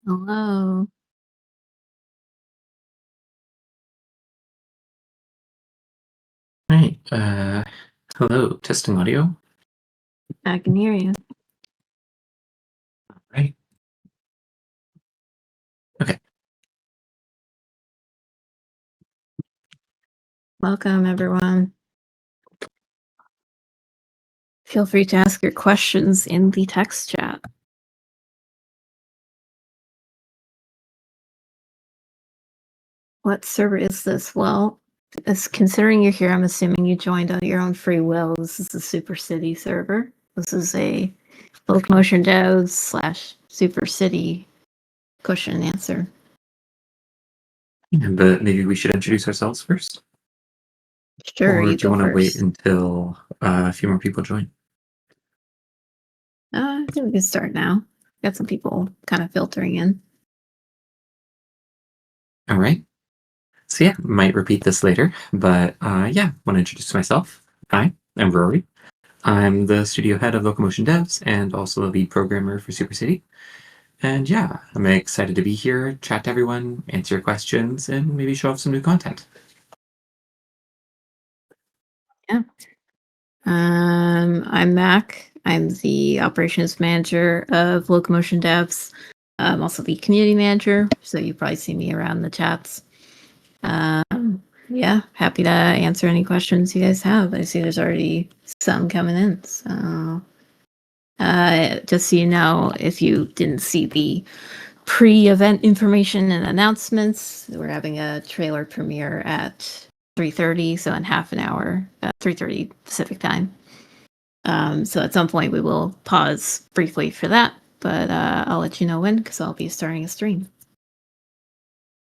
Hello. Right. Hello, testing audio. I can hear you. Right. Okay. Welcome, everyone. Feel free to ask your questions in the text chat. What server is this? Well, as considering you're here, I'm assuming you joined on your own free will. This is the Super City server. This is a Locomotion Devs / Super City question and answer. But maybe we should introduce ourselves first. Sure, Or you do you go want to wait first. until a few more people join? I think we can start now. Got some people kind of filtering in. All right. So yeah, might repeat this later, but yeah, want to introduce myself. Hi, I'm Rory. I'm the studio head of Locomotion Devs and also the lead programmer for Super City. And yeah, I'm excited to be here, chat to everyone, answer your questions, and maybe show off some new content. Yeah. I'm Mac. I'm the operations manager of Locomotion Devs. I'm also the community manager, so you probably see me around the chats. Yeah, happy to answer any questions you guys have. I see there's already some coming in. So, just so you know, if you didn't see the pre-event information and announcements, we're having a trailer premiere at 3:30, so in half an hour, 3:30 Pacific time. So at some point we will pause briefly for that, but I'll let you know when because I'll be starting a stream.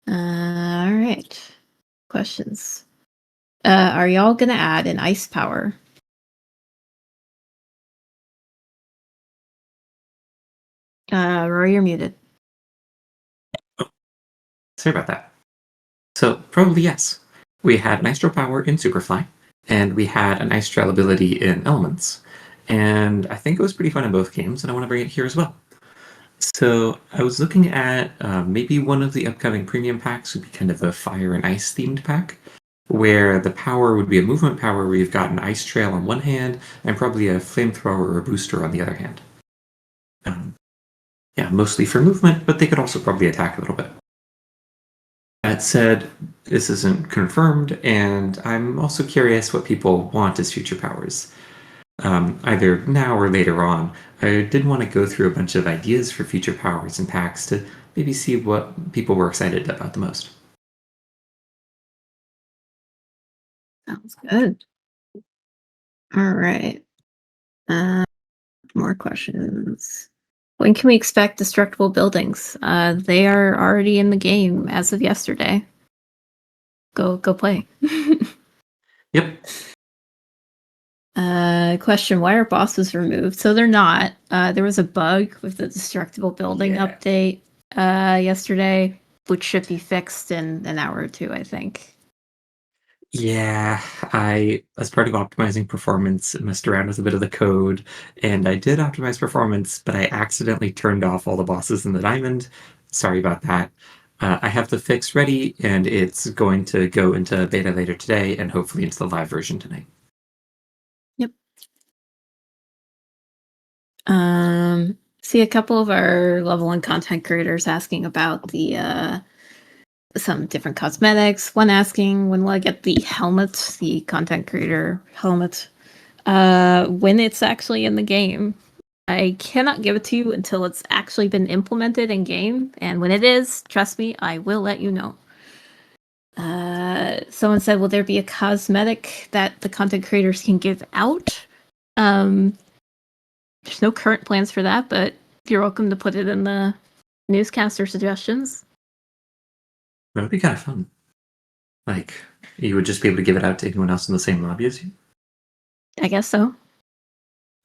All right. Questions. Are y'all gonna add an ice power? Rory, you're muted. Sorry about that. So probably yes. We had Nitro Power in Superfly, and we had an Ice Trail ability in Elements. And I think it was pretty fun in both games, and I want to bring it here as well. So I was looking at maybe one of the upcoming premium packs would be kind of a fire and ice themed pack, where the power would be a movement power where you've got an ice trail on one hand and probably a flamethrower or a booster on the other hand. Yeah, mostly for movement, but they could also probably attack a little bit. That said, this isn't confirmed, and I'm also curious what people want as future powers. Either now or later on. I did want to go through a bunch of ideas for future powers and packs to maybe see what people were excited about the most. Sounds good. All right. More questions. When can we expect destructible buildings? They are already in the game as of yesterday. Go play. Yep. Question, why are bosses removed? So they're not. There was a bug with the destructible building update yesterday, which should be fixed in an hour or two, I think. Yeah, as part of optimizing performance, messed around with a bit of the code, and I did optimize performance, but I accidentally turned off all the bosses in the diamond. Sorry about that. I have the fix ready, and it's going to go into beta later today, and hopefully into the live version tonight. Yep. See a couple of our level 1 content creators asking about the some different cosmetics. One asking when will I get the helmet, the content creator helmet, when it's actually in the game. I cannot give it to you until it's actually been implemented in game, and when it is, trust me, I will let you know. Someone said, will there be a cosmetic that the content creators can give out? There's no current plans for that, but you're welcome to put it in the newscaster suggestions. That would be kind of fun. Like, you would just be able to give it out to anyone else in the same lobby as you? I guess so.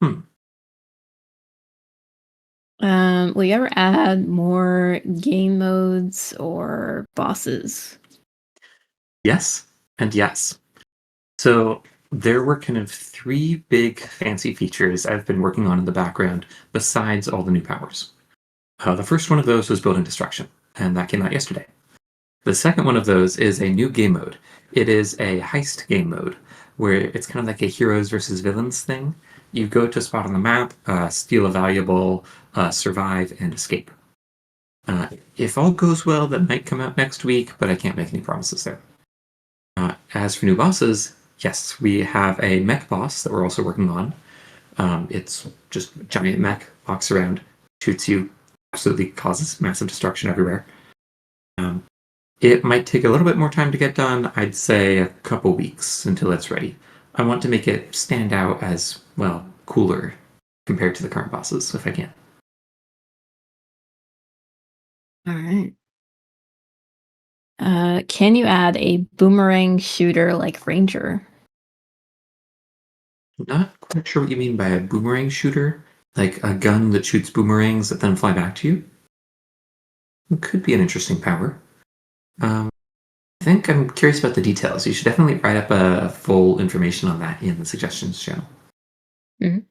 Hmm. Will you ever add more game modes or bosses? Yes, and yes. So there were kind of three big fancy features I've been working on in the background besides all the new powers. The first one of those was Building Destruction, and that came out yesterday. The second one of those is a new game mode. It is a heist game mode, where it's kind of like a heroes versus villains thing. You go to a spot on the map, steal a valuable, survive, and escape. If all goes well, that might come out next week, but I can't make any promises there. As for new bosses, yes, we have a mech boss that we're also working on. It's just a giant mech, walks around, shoots you, absolutely causes massive destruction everywhere. It might take a little bit more time to get done. I'd say a couple weeks until it's ready. I want to make it stand out as, well, cooler compared to the current bosses, if I can. All right. Can you add a boomerang shooter like Ranger? Not quite sure what you mean by a boomerang shooter, like a gun that shoots boomerangs that then fly back to you. It could be an interesting power. I think I'm curious about the details. You should definitely write up a full information on that in the suggestions channel. Mhm.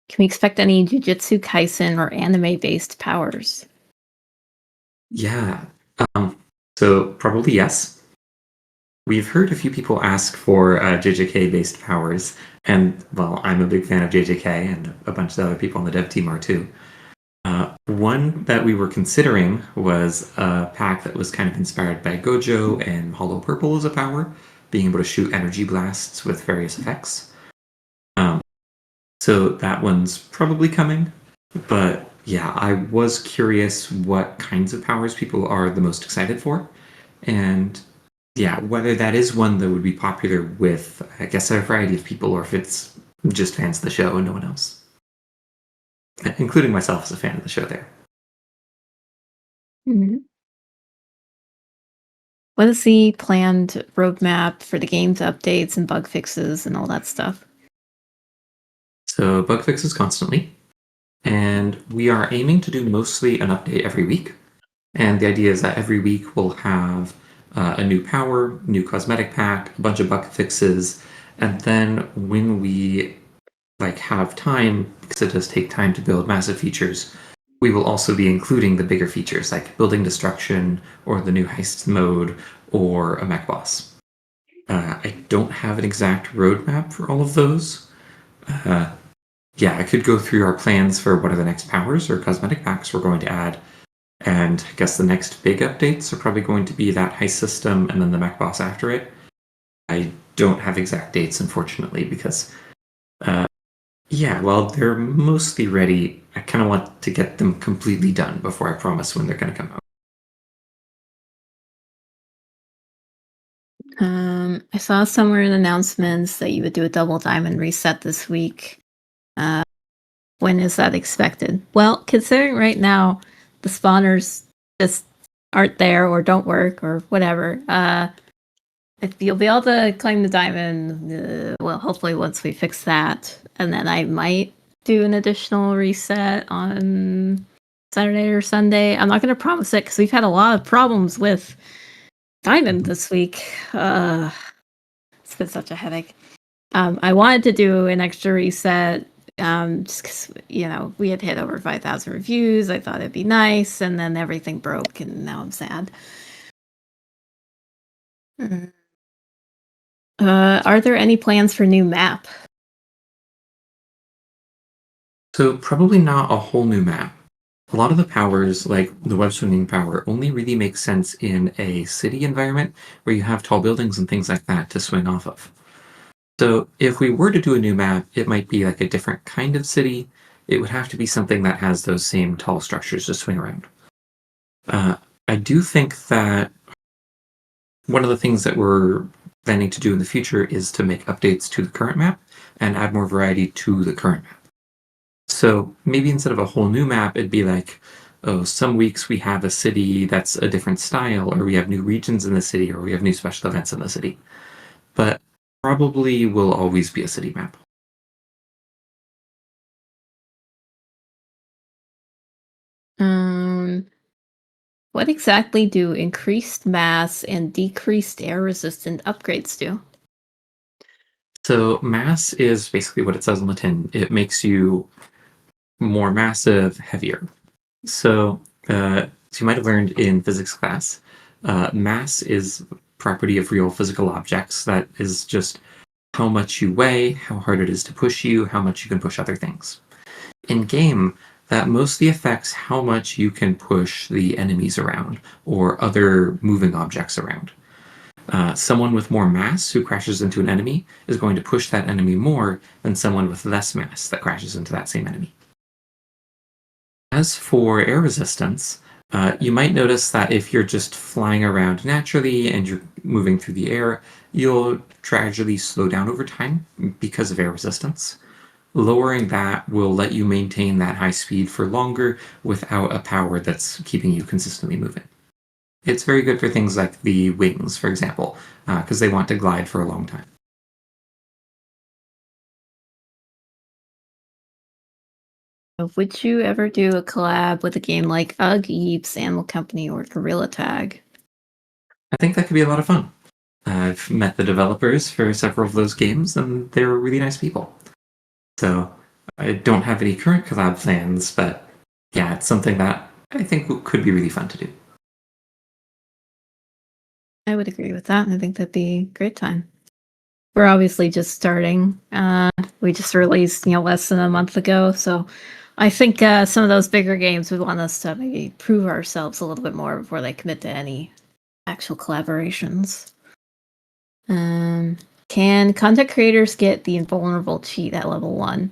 Can we expect any Jujutsu Kaisen or anime-based powers? Yeah. Um, so probably yes. We've heard a few people ask for JJK-based powers, and well, I'm a big fan of JJK, and a bunch of other people on the dev team are too. One that we were considering was a pack that was kind of inspired by Gojo and Hollow Purple as a power, being able to shoot energy blasts with various effects. Um, so that one's probably coming. But yeah, I was curious what kinds of powers people are the most excited for. And yeah, whether that is one that would be popular with, I guess, a variety of people, or if it's just fans of the show and no one else. Including myself as a fan of the show there. Mhm. What is the planned roadmap for the game's updates and bug fixes and all that stuff? So bug fixes constantly. And we are aiming to do mostly an update every week. And the idea is that every week we'll have a new power, new cosmetic pack, a bunch of bug fixes, and then when we have time, because it does take time to build massive features, we will also be including the bigger features like building destruction or the new heist mode or a mech boss. I don't have an exact roadmap for all of those. Uh, yeah, I could go through our plans for what are the next powers or cosmetic packs we're going to add. And I guess the next big updates are probably going to be that heist system and then the mech boss after it. I don't have exact dates, unfortunately, because, yeah, well, they're mostly ready. I kind of want to get them completely done before I promise when they're going to come out. I saw somewhere in announcements that you would do a double diamond reset this week. Uh, when is that expected? Well, considering right now the spawners just aren't there or don't work or whatever, if you'll be able to claim the diamond, well, hopefully once we fix that, and then I might do an additional reset on Saturday or Sunday. I'm not going to promise it because we've had a lot of problems with diamond this week. It's been such a headache. I wanted to do an extra reset just because, we had hit over 5,000 reviews. I thought it'd be nice, and then everything broke, and now I'm sad. Mm. Are there any plans for new map? So, probably not a whole new map. A lot of the powers, like the web swinging power, only really make sense in a city environment where you have tall buildings and things like that to swing off of. So if we were to do a new map, it might be like a different kind of city. It would have to be something that has those same tall structures to swing around. Uh, I do think that one of the things that we're planning to do in the future is to make updates to the current map and add more variety to the current map. So maybe instead of a whole new map, it'd be like, oh, some weeks we have a city that's a different style, or we have new regions in the city, or we have new special events in the city. But probably will always be a city map. Um, what exactly do increased mass and decreased air resistant upgrades do? So mass is basically what it says on the tin. It makes you more massive, heavier. So, as you might have learned in physics class, mass is property of real physical objects. That is just how much you weigh, how hard it is to push you, how much you can push other things. In game, that mostly affects how much you can push the enemies around or other moving objects around. Someone with more mass who crashes into an enemy is going to push that enemy more than someone with less mass that crashes into that same enemy. As for air resistance, you might notice that if you're just flying around naturally and you're moving through the air, you'll gradually slow down over time because of air resistance. Lowering that will let you maintain that high speed for longer without a power that's keeping you consistently moving. It's very good for things like the wings, for example, because they want to glide for a long time. Would you ever do a collab with a game like Ugg, Eeps, Animal Company, or Gorilla Tag? I think that could be a lot of fun. I've met the developers for several of those games, and they're really nice people. So I don't have any current collab plans, but yeah, it's something that I think could be really fun to do. I would agree with that. I think that'd be a great time. We're obviously just starting. We just released, less than a month ago, so I think some of those bigger games would want us to maybe prove ourselves a little bit more before they commit to any actual collaborations. Can content creators get the invulnerable cheat at level 1?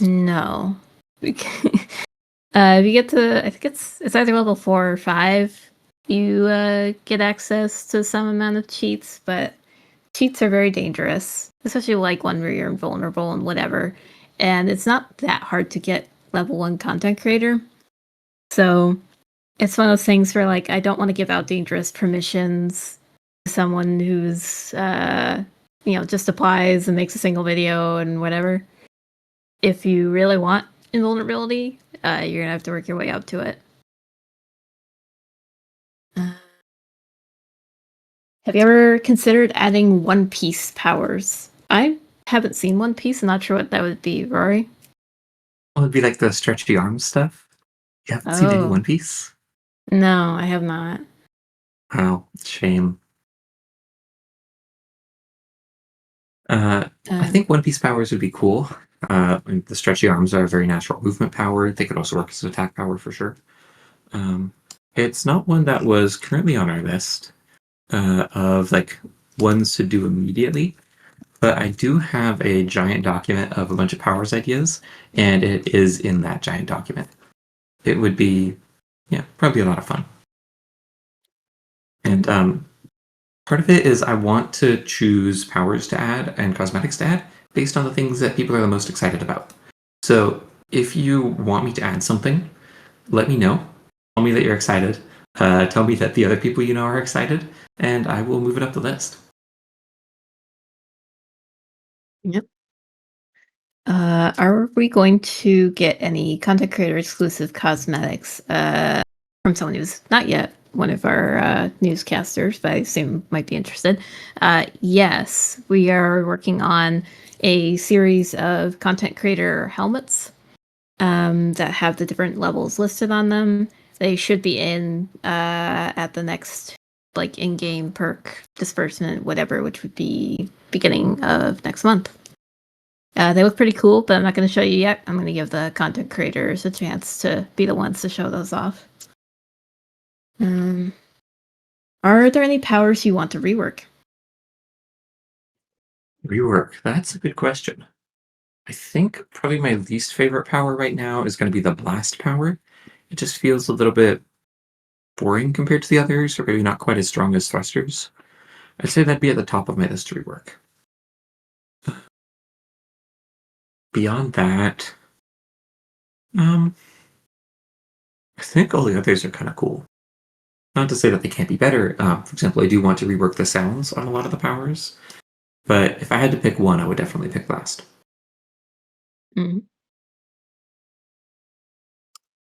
No. If you get to, I think it's either level 4 or 5, you get access to some amount of cheats, but cheats are very dangerous, especially like one where you're invulnerable and whatever. And it's not that hard to get level 1 content creator. So it's one of those things where like I don't want to give out dangerous permissions to someone who's just applies and makes a single video and whatever. If you really want invulnerability, you're gonna have to work your way up to it. Have you ever considered adding One Piece powers? I haven't seen One Piece. I'm not sure what that would be, Rory. Well, it'd be like the stretchy arm stuff. You haven't seen any Oh, One Piece? no, I have not. Oh, shame. I Um, think One Piece powers would be cool. And the stretchy arms are a very natural movement power. They could also work as an attack power for sure. Um, it's not one that was currently on our list of like ones to do immediately, but I do have a giant document of a bunch of powers ideas, and it is in that giant document. It would be, yeah, probably a lot of fun. And part of it is I want to choose powers to add and cosmetics to add based on the things that people are the most excited about. So if you want me to add something, let me know. Tell me that you're excited. Tell me that the other people you know are excited, and I will move it up the list. yep. Are we going to get any content creator exclusive cosmetics from someone who's not yet one of our newscasters, but I assume might be interested? Yes, we are working on a series of content creator helmets that have the different levels listed on them. They should be in at the next like in-game perk disbursement, whatever, which would be beginning of next month. They look pretty cool, but I'm not going to show you yet. I'm going to give the content creators a chance to be the ones to show those off. Um, are there any powers you want to rework? Rework. That's a good question. I think probably my least favorite power right now is going to be the blast power. It just feels a little bit boring compared to the others, or maybe not quite as strong as thrusters. I'd say that'd be at the top of my list to rework. Beyond that, um, I think all the others are kind of cool. Not to say that they can't be better. For example, I do want to rework the sounds on a lot of the powers, but if I had to pick one, I would definitely pick blast. Mm.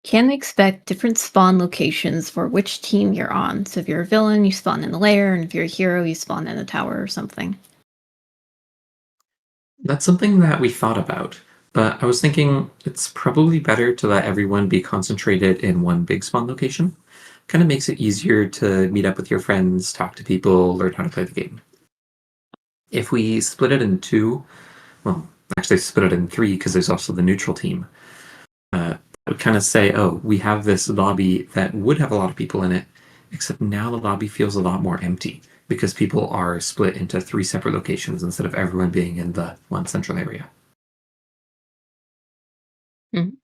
Can we expect different spawn locations for which team you're on? So if you're a villain, you spawn in a lair, and if you're a hero, you spawn in a tower or something. That's something that we thought about, But I was thinking it's probably better to let everyone be concentrated in one big spawn location. Kind of makes it easier to meet up with your friends, talk to people, learn how to play the game. If we split it in two, well, actually split it in three because there's also the neutral team. I would kind of say, oh, we have this lobby that would have a lot of people in it, except now the lobby feels a lot more empty because people are split into three separate locations instead of everyone being in the one central area. Mhm.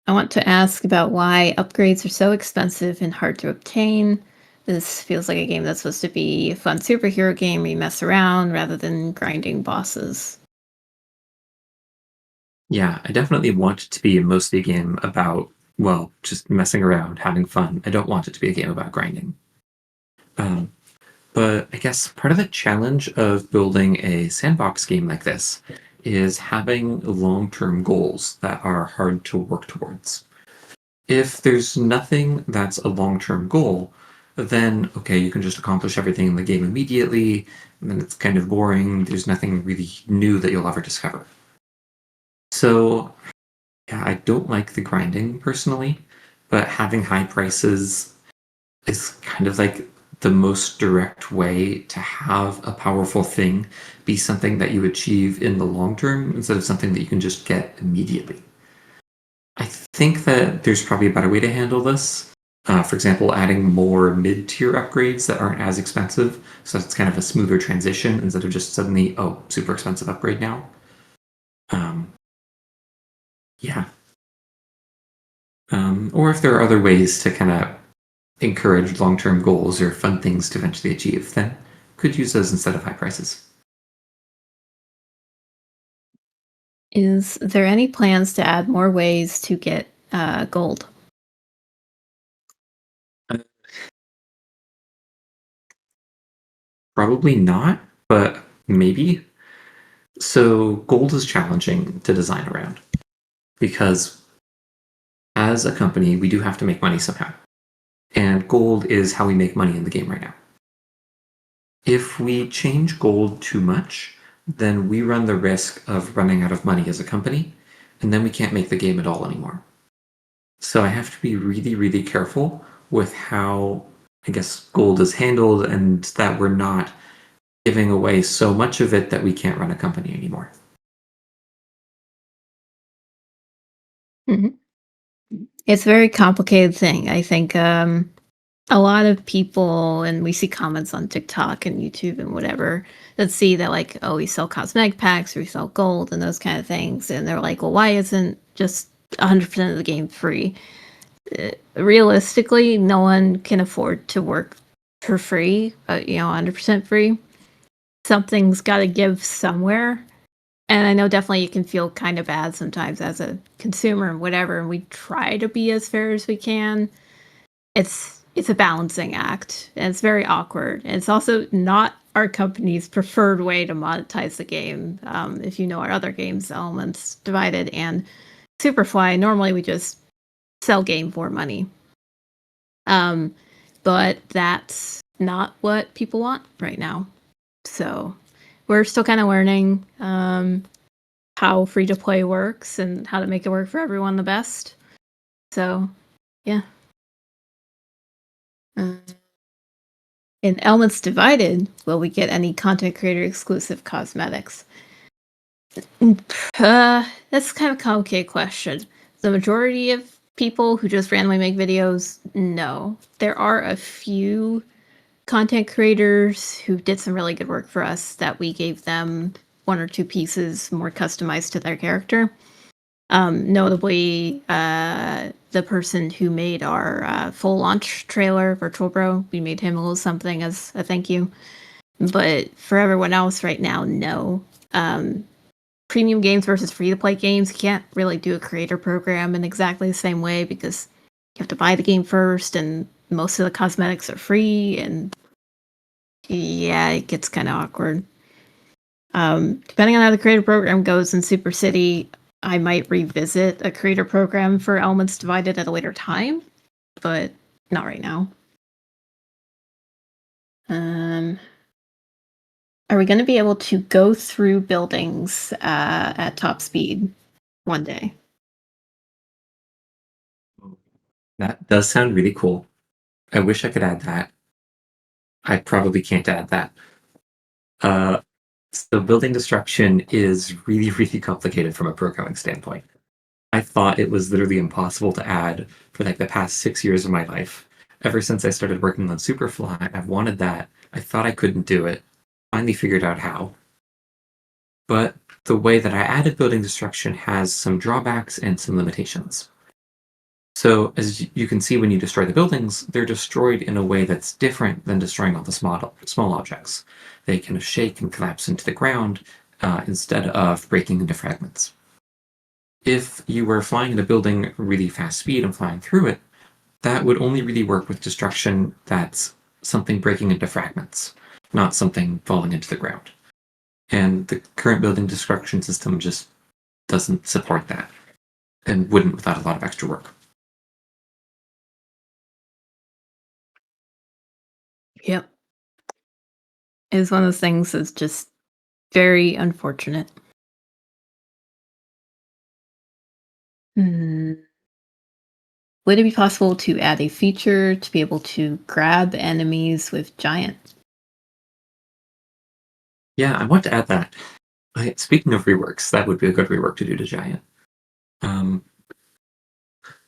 I want to ask about why upgrades are so expensive and hard to obtain. This feels like a game that's supposed to be a fun superhero game where you mess around rather than grinding bosses. Yeah, I definitely want it to be mostly a game about, well, just messing around, having fun. I don't want it to be a game about grinding. Um, but I guess part of the challenge of building a sandbox game like this is having long-term goals that are hard to work towards. If there's nothing that's a long-term goal, then okay, you can just accomplish everything in the game immediately, and then it's kind of boring. There's nothing really new that you'll ever discover. So yeah, I don't like the grinding personally, but having high prices is kind of like the most direct way to have a powerful thing be something that you achieve in the long term instead of something that you can just get immediately. I think that there's probably a better way to handle this. For example, adding more mid-tier upgrades that aren't as expensive, so it's kind of a smoother transition instead of just suddenly, oh, super expensive upgrade now. Um, yeah. Or if there are other ways to kind of encourage long-term goals or fun things to eventually achieve, then could use those instead of high prices. Is there any plans to add more ways to get gold? Uh, Probably not, but maybe. So gold is challenging to design around because as a company, we do have to make money somehow. And gold is how we make money in the game right now. If we change gold too much, then we run the risk of running out of money as a company, and then we can't make the game at all anymore. So I have to be really, really careful with how, I guess, gold is handled and that we're not giving away so much of it that we can't run a company anymore. Mhm. It's a very complicated thing. I think a lot of people, and we see comments on TikTok and YouTube and whatever, that see that like, oh, we sell cosmetic packs or we sell gold and those kind of things, and they're like, well, why isn't just 100% of the game free? Realistically, no one can afford to work for free, 100% free. Something's got to give somewhere. And I know definitely you can feel kind of bad sometimes as a consumer and whatever, and we try to be as fair as we can. It's a balancing act, and it's very awkward. And it's also not our company's preferred way to monetize the game. If you know our other games, Elements Divided and Superfly, normally we just sell game for money. Um, but that's not what people want right now. So we're still kind of learning how free to play works and how to make it work for everyone the best. So, yeah. Uh, in Elements Divided, will we get any content creator exclusive cosmetics? That's kind of a complicated question. The majority of people who just randomly make videos, no. There are a few content creators who did some really good work for us that we gave them one or two pieces more customized to their character. Notably, the person who made our full launch trailer, Virtual Bro, we made him a little something as a thank you. But for everyone else right now, no. Premium games versus free to play games, you can't really do a creator program in exactly the same way because you have to buy the game first, and most of the cosmetics are free, and yeah, it gets kind of awkward. Depending on how the creator program goes in Super City, I might revisit a creator program for Elements Divided at a later time, but not right now. Um, Are we going to be able to go through buildings at top speed one day? That does sound really cool. I wish I could add that. I probably can't add that. Uh, so building destruction is really, really complicated from a programming standpoint. I thought it was literally impossible to add for like the past 6 years of my life. Ever since I started working on Superfly, I've wanted that. I thought I couldn't do it. Finally figured out how. But the way that I added building destruction has some drawbacks and some limitations. So as you can see when you destroy the buildings, they're destroyed in a way that's different than destroying all the small objects. They kind of shake and collapse into the ground instead of breaking into fragments. If you were flying in a building at really fast speed and flying through it, that would only really work with destruction that's something breaking into fragments, not something falling into the ground. And the current building destruction system just doesn't support that and wouldn't without a lot of extra work. Yep. It's one of those things that's just very unfortunate. Hmm. Would it be possible to add a feature to be able to grab enemies with giant? Yeah, I want to add that. Speaking of reworks, that would be a good rework to do to Giant. Um,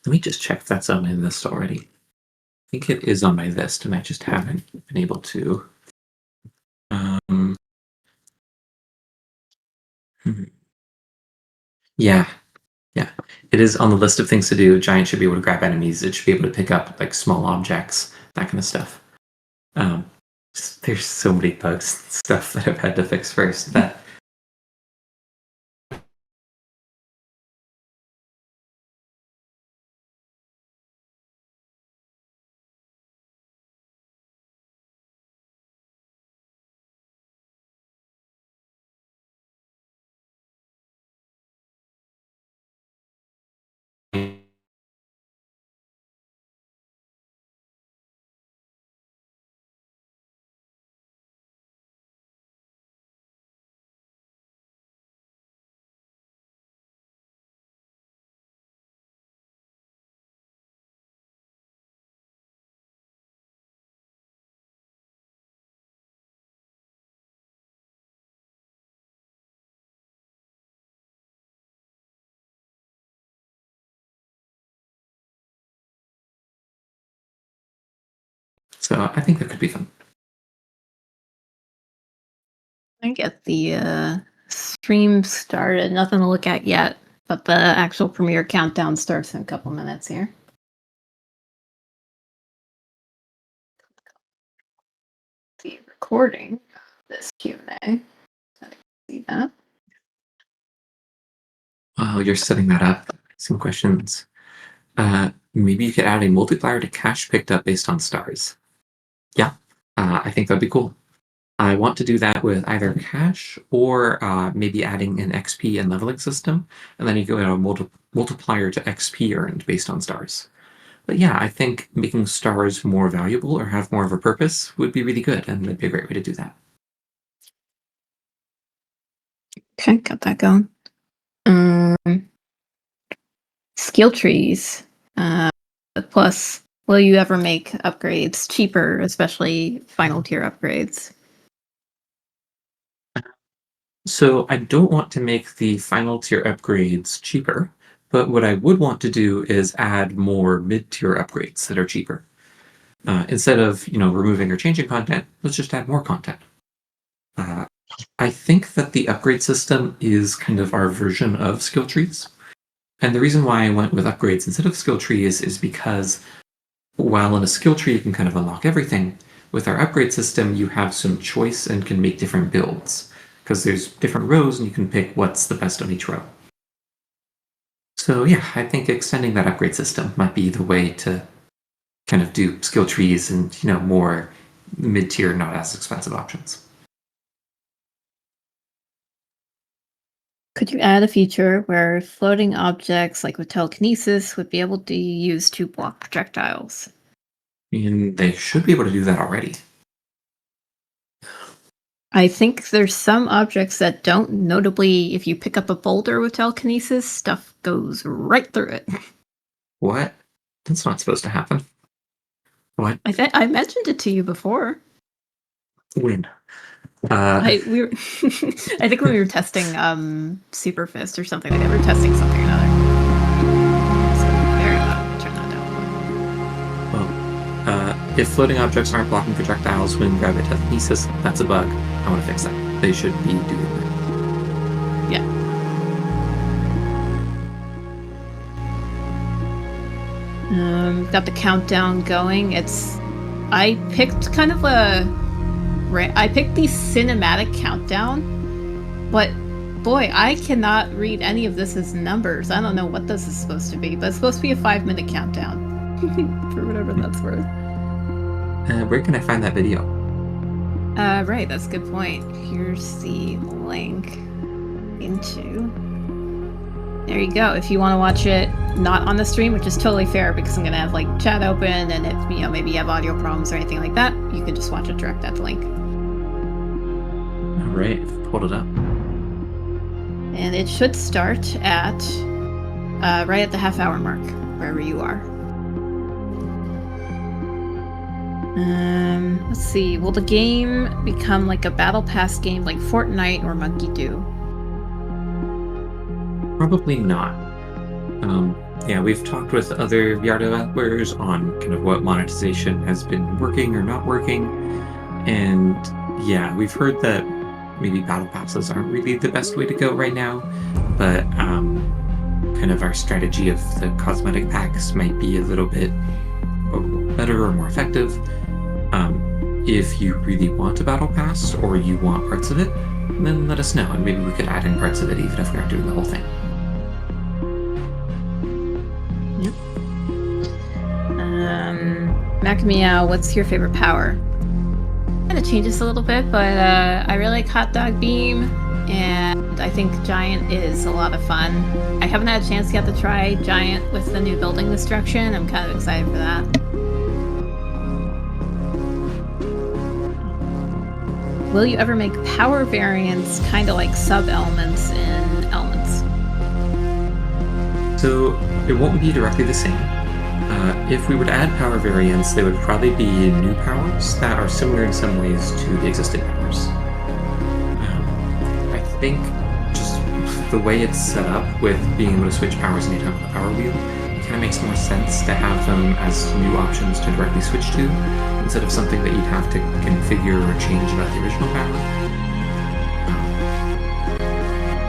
Let me just check if that's on my list already. I think it is on my list, and I just haven't been able to. Um, hmm. Yeah, yeah. It is on the list of things to do. Giant should be able to grab enemies. It should be able to pick up like small objects, that kind of stuff. Um, there's so many bugs and stuff that I've had to fix first that so I think that could be fun. I get the stream started. Nothing to look at yet, but the actual premiere countdown starts in a couple minutes here. The recording of this Q&A. See that? While you're setting that up, some questions. Maybe you could add a multiplier to cash picked up based on stars. Yeah, I think that'd be cool. I want to do that with either cash or maybe adding an XP and leveling system, and then you go a multiplier to XP earned based on stars. But yeah, I think making stars more valuable or have more of a purpose would be really good, and it'd be a great way to do that. Okay, got that going. Skill trees. Plus, will you ever make upgrades cheaper, especially final tier upgrades? So I don't want to make the final tier upgrades cheaper, but what I would want to do is add more mid-tier upgrades that are cheaper. Instead of removing or changing content, let's just add more content. Uh, I think that the upgrade system is kind of our version of skill trees. And the reason why I went with upgrades instead of skill trees is because while in a skill tree you can kind of unlock everything, with our upgrade system you have some choice and can make different builds. Because there's different rows and you can pick what's the best on each row. So yeah, I think extending that upgrade system might be the way to kind of do skill trees and more mid-tier, not as expensive options. Could you add a feature where floating objects like with telekinesis would be able to be used to block projectiles? And they should be able to do that already. I think there's some objects that don't. Notably, if you pick up a boulder with telekinesis, stuff goes right through it. What? That's not supposed to happen. What? I mentioned it to you before. When? I think when we were testing Super Fist or something like that. We were testing something or another. So very loud. Turn that down. Well, if floating objects aren't blocking projectiles when grabbed by telekinesis, that's a bug. I want to fix that. They should be doing that. Yeah. Got the countdown going. I picked kind of I picked the cinematic countdown, but boy, I cannot read any of this as numbers. I don't know what this is supposed to be, but it's supposed to be a 5-minute countdown. For whatever that's worth. Where can I find that video? Right, that's a good point. Here's the link into... There you go. If you want to watch it not on the stream, which is totally fair because I'm going to have like chat open, and if maybe you have audio problems or anything like that, you can just watch it direct at the link. All right, pulled it up. And it should start at right at the half-hour mark, wherever you are. Let's see. Will the game become like a battle pass game like Fortnite or Monkey Do? Probably not. Yeah, we've talked with other VR developers on kind of what monetization has been working or not working. And yeah, we've heard that maybe battle passes aren't really the best way to go right now, but kind of our strategy of the cosmetic packs might be a little bit better or more effective. If you really want a battle pass or you want parts of it, then let us know, and maybe we could add in parts of it even if we aren't doing the whole thing. Yep. Mac Meow, what's your favorite power? Kind of changes a little bit, but I really like Hot Dog Beam, and I think Giant is a lot of fun. I haven't had a chance yet to try Giant with the new building destruction. I'm kind of excited for that. Will you ever make power variants kind of like sub-elements in Elements? So it won't be directly the same. If we were to add power variants, they would probably be new powers that are similar in some ways to the existing powers. I think just the way it's set up with being able to switch powers anytime on the power wheel, it kind of makes more sense to have them as new options to directly switch to, instead of something that you'd have to configure or change about the original power.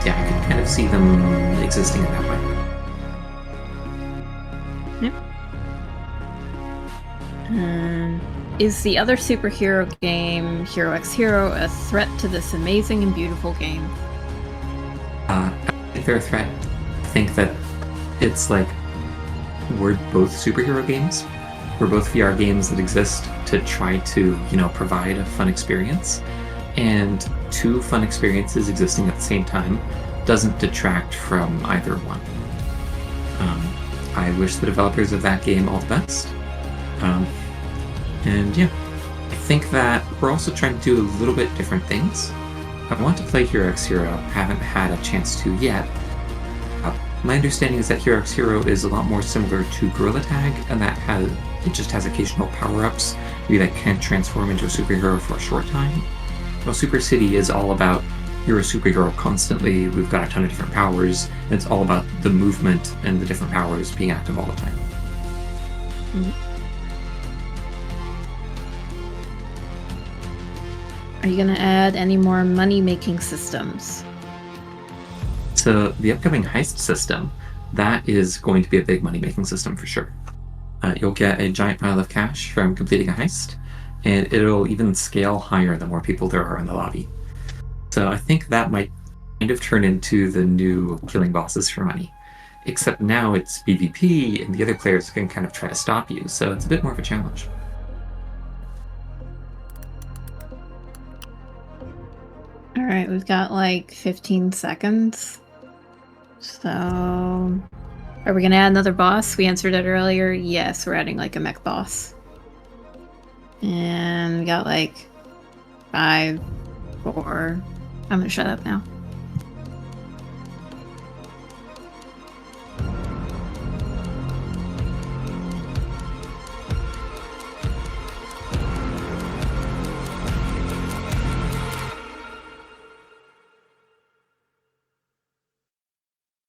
Yeah, I can kind of see them existing in that way. Yep. Is the other superhero game, Hero x Hero, a threat to this amazing and beautiful game? I think they're a threat. I think that it's like we're both superhero games. We're both VR games that exist to try to, provide a fun experience. And two fun experiences existing at the same time doesn't detract from either one. I wish the developers of that game all the best. And yeah, I think that we're also trying to do a little bit different things. I want to play Hero x Hero, haven't had a chance to yet. My understanding is that Hero x Hero is a lot more similar to Gorilla Tag, and that it just has occasional power-ups, maybe that can transform into a superhero for a short time. Well, Super City is all about you're a superhero constantly, we've got a ton of different powers, and it's all about the movement and the different powers being active all the time. Mm-hmm. Are you going to add any more money-making systems? So the upcoming heist system, that is going to be a big money-making system for sure. You'll get a giant pile of cash from completing a heist, and it'll even scale higher the more people there are in the lobby. So I think that might kind of turn into the new killing bosses for money. Except now it's PvP, and the other players can kind of try to stop you, so it's a bit more of a challenge. Alright, we've got like 15 seconds. So, are we gonna add another boss? We answered it earlier. Yes, we're adding like a mech boss. And we got like 5, or I'm gonna shut up now.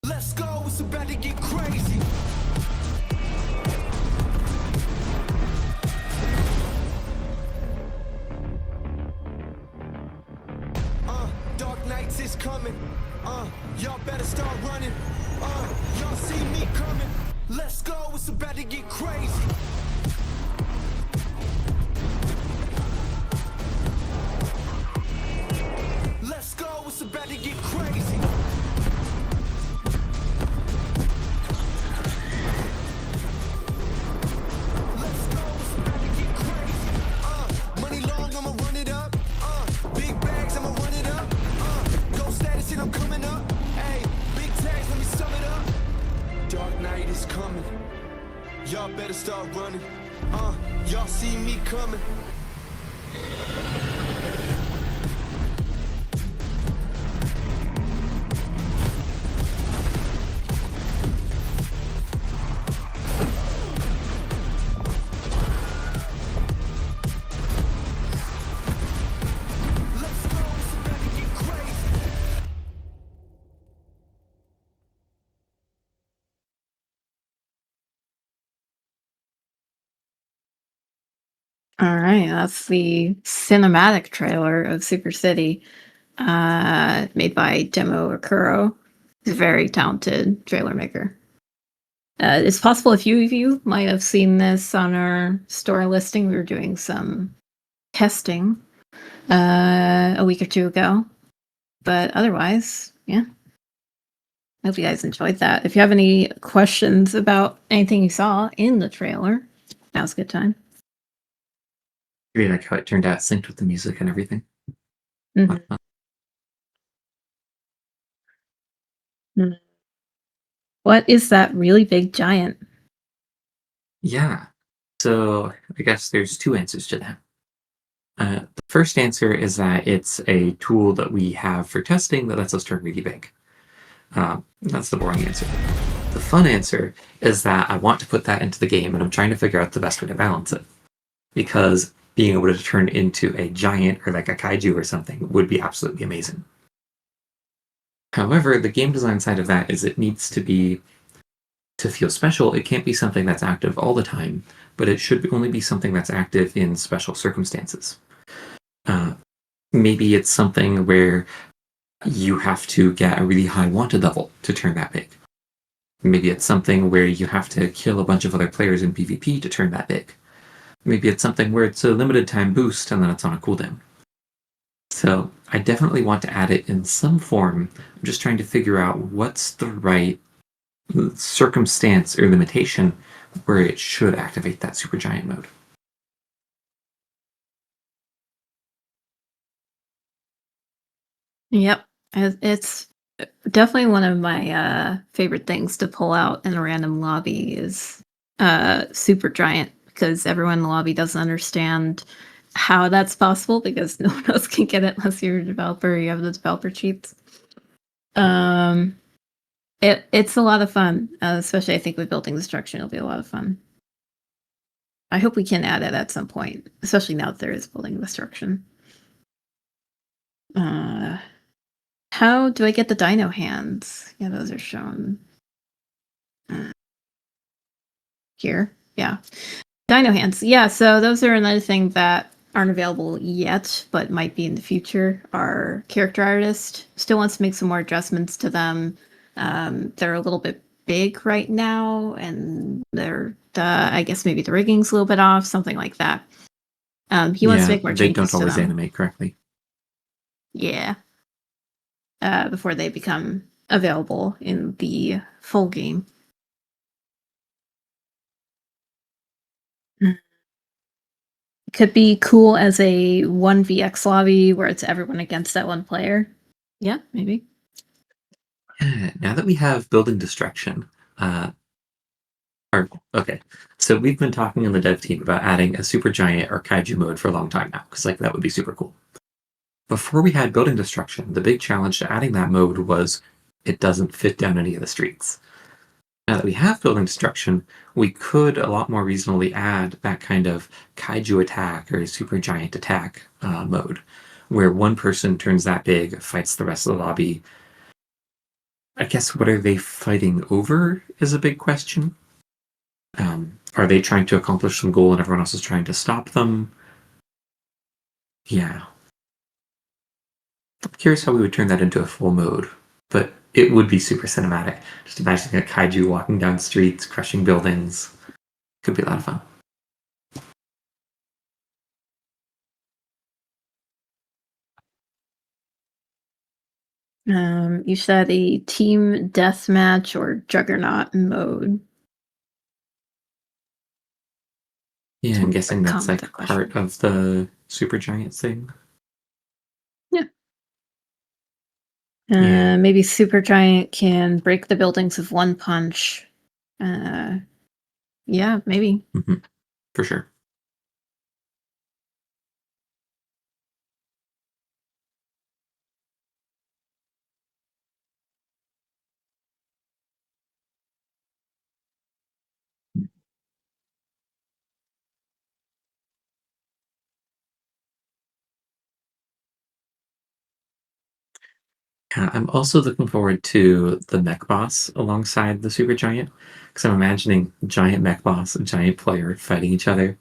Let's go, it's about to get crazy. Dark nights is coming. Y'all better start running. Y'all see me coming. Let's go, it's about to get crazy. Let's go, it's about to get crazy. Let's go, it's about to get crazy. Money long, I'ma run it up. Big bags, I'ma run it up. Go status and I'm coming up. Hey, big tags, let me sum it up. Dark night is coming. Y'all better start running. Y'all see me coming. Let's go, it's about to get crazy. All right, that's the cinematic trailer of Super City, made by Demo Okuro. He's a very talented trailer maker. It's possible a few of you might have seen this on our store listing. We were doing some testing a week or two ago, but otherwise, yeah. I hope you guys enjoyed that. If you have any questions about anything you saw in the trailer, now's a good time. Really like how it turned out, synced with the music and everything. Mhm. Mm. What is that really big giant? Yeah. So I guess there's two answers to that. The first answer is that it's a tool that we have for testing that lets us turn really big. That's the boring answer. The fun answer is that I want to put that into the game and I'm trying to figure out the best way to balance it. Because being able to turn into a giant or like a kaiju or something would be absolutely amazing. However, the game design side of that is it needs to be, to feel special, it can't be something that's active all the time, but it should only be something that's active in special circumstances. Maybe it's something where you have to get a really high wanted level to turn that big. Maybe it's something where you have to kill a bunch of other players in PvP to turn that big. Maybe it's something where it's a limited time boost and then it's on a cooldown. So I definitely want to add it in some form. I'm just trying to figure out what's the right circumstance or limitation where it should activate that supergiant mode. Yep. It's definitely one of my favorite things to pull out in a random lobby is super giant, because everyone in the lobby doesn't understand how that's possible because no one else can get it unless you're a developer, you have the developer cheats. It's a lot of fun, especially I think with building destruction it'll be a lot of fun. I hope we can add it at some point, especially now that there is building destruction. How do I get the dino hands? Yeah, those are shown here. Yeah. Dino hands. Yeah, so those are another thing that aren't available yet, but might be in the future. Our character artist still wants to make some more adjustments to them. They're a little bit big right now, and they're, I guess maybe the rigging's a little bit off, something like that. He wants to make more they changes don't always to them. animate correctly. Yeah. Before they become available in the full game. Could be cool as a 1vx lobby where it's everyone against that one player. Yeah, maybe. Yeah, now that we have building destruction, okay, so we've been talking in the dev team about adding a super giant or kaiju mode for a long time now, because like that would be super cool. before we had building destruction, the big challenge to adding that mode was it doesn't fit down any of the streets. Now that we have building destruction, we could a lot more reasonably add that kind of kaiju attack or super giant attack mode, where one person turns that big, fights the rest of the lobby. I guess what are they fighting over is a big question. Are they trying to accomplish some goal and everyone else is trying to stop them? Yeah. I'm curious how we would turn that into a full mode, but it would be super cinematic. Just imagining a kaiju walking down streets, crushing buildings. Could be a lot of fun. You said a team deathmatch or juggernaut mode. Yeah, I'm guessing that's Comment like that part of the Supergiant thing. Yeah. Yeah. Maybe Supergiant can break the buildings with one punch. Yeah, maybe. For sure. I'm also looking forward to the mech boss alongside the Supergiant, because I'm imagining giant mech boss and giant player fighting each other.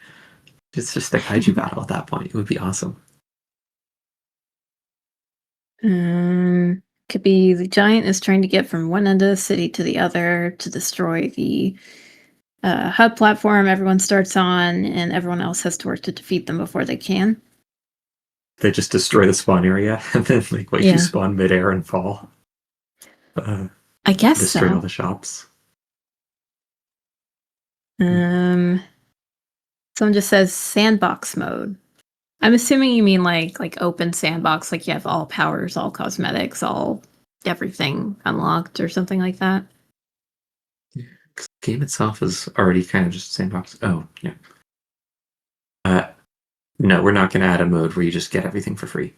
It's just a kaiju battle at that point. It would be awesome. Could be the giant is trying to get from one end of the city to the other to destroy the hub platform everyone starts on, and everyone else has to work to defeat them before they can. They just destroy the spawn area and then like wait you Yeah. spawn midair and fall. I guess Destroy all so. the shops. Someone just says sandbox mode. I'm assuming you mean like open sandbox, like you have all powers, all cosmetics, all everything unlocked or something like that. The game itself is already kind of just sandbox. Oh, yeah. No, we're not going to add a mode where you just get everything for free.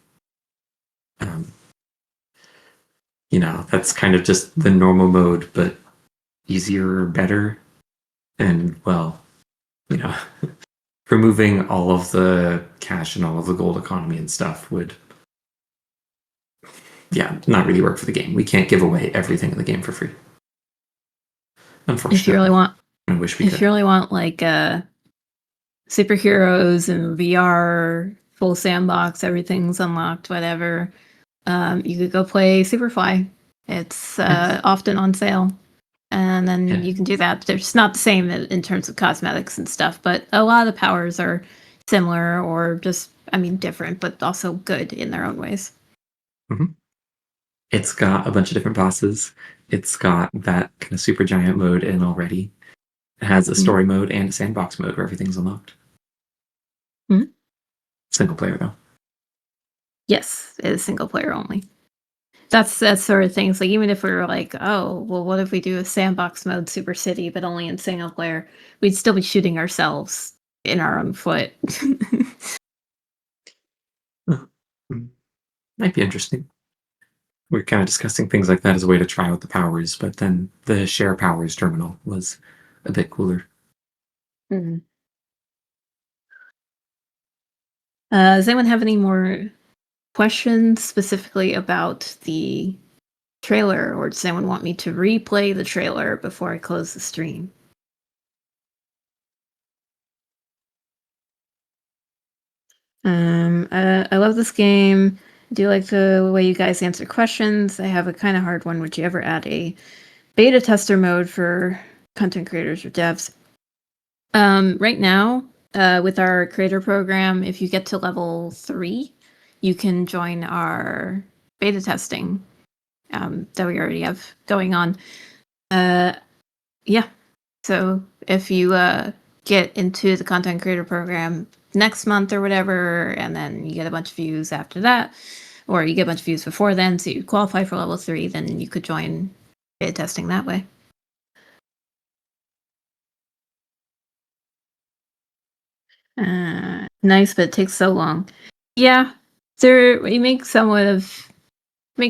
That's kind of just the normal mode, but easier or better. And, well, you know, removing all of the cash and all of the gold economy and stuff would, yeah, not really work for the game. We can't give away everything in the game for free. Unfortunately. If you really want, I wish we if could. you really want like superheroes and VR, full sandbox, everything's unlocked, whatever. You could go play Superfly. It's Yes. often on sale, and then Yeah. you can do that. They're just not the same in terms of cosmetics and stuff, but a lot of the powers are similar or just, I mean, different, but also good in their own ways. It's got a bunch of different bosses. It's got that kind of super giant mode in already. It has a story mode and a sandbox mode where everything's unlocked. Mhm. Single player though. Yes, it is single player only. That's that sort of things. Like even if we were like, oh, well, what if we do a sandbox mode Super City, but only in single player? We'd still be shooting ourselves in our own foot. Might be interesting. We're kind of discussing things like that as a way to try out the powers, but then the share powers terminal was a bit cooler. Mhm. Does anyone have any more questions specifically about the trailer, or does anyone want me to replay the trailer before I close the stream? I love this game. I do like the way you guys answer questions. I have a kind of hard one. Would you ever add a beta tester mode for content creators or devs? Right now, with our creator program, if you get to level 3, you can join our beta testing that we already have going on. Yeah. So if you get into the content creator program next month or whatever, and then you get a bunch of views after that, or you get a bunch of views before then, so you qualify for level 3, then you could join beta testing that way. Nice, but it takes so long. Yeah. We make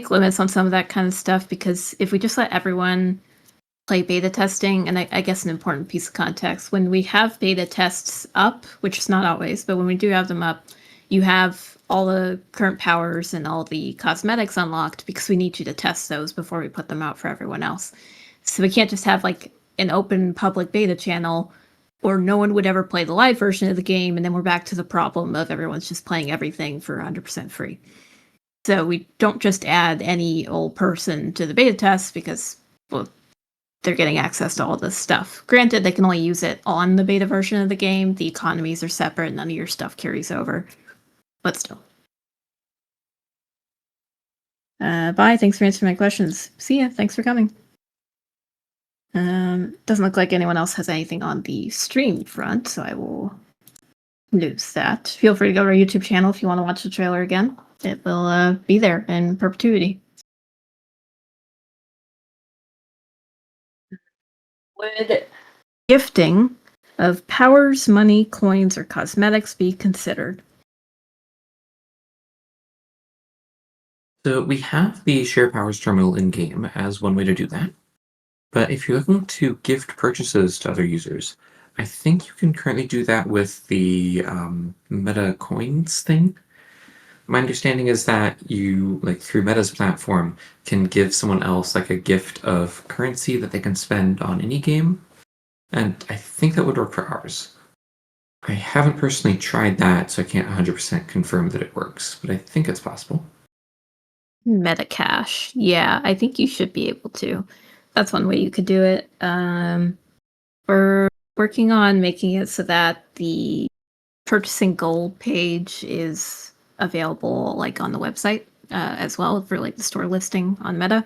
limits on some of that kind of stuff, because if we just let everyone play beta testing, and I guess an important piece of context, when we have beta tests up, which is not always, but when we do have them up, you have all the current powers and all the cosmetics unlocked, because we need you to test those before we put them out for everyone else. So we can't just have like an open public beta channel, or no one would ever play the live version of the game, and then we're back to the problem of everyone's just playing everything for 100% free. So we don't just add any old person to the beta test, because, well, they're getting access to all this stuff. Granted, they can only use it on the beta version of the game. The economies are separate. None of your stuff carries over. But still. Bye. Thanks for answering my questions. See ya. Thanks for coming. Doesn't look like anyone else has anything on the stream front, so I will lose that. Feel free to go to our YouTube channel if you want to watch the trailer again. It will be there in perpetuity. Would gifting of powers, money, coins, or cosmetics be considered? So we have the Share Powers terminal in-game as one way to do that. But if you're looking to gift purchases to other users, I think you can currently do that with the Meta Coins thing. My understanding is that you, like through Meta's platform, can give someone else like a gift of currency that they can spend on any game. And I think that would work for ours. I haven't personally tried that, so I can't 100% confirm that it works, but I think it's possible. Meta cash. Yeah, I think you should be able to. That's one way you could do it. We're working on making it so that the purchasing gold page is available like on the website as well, for like the store listing on Meta,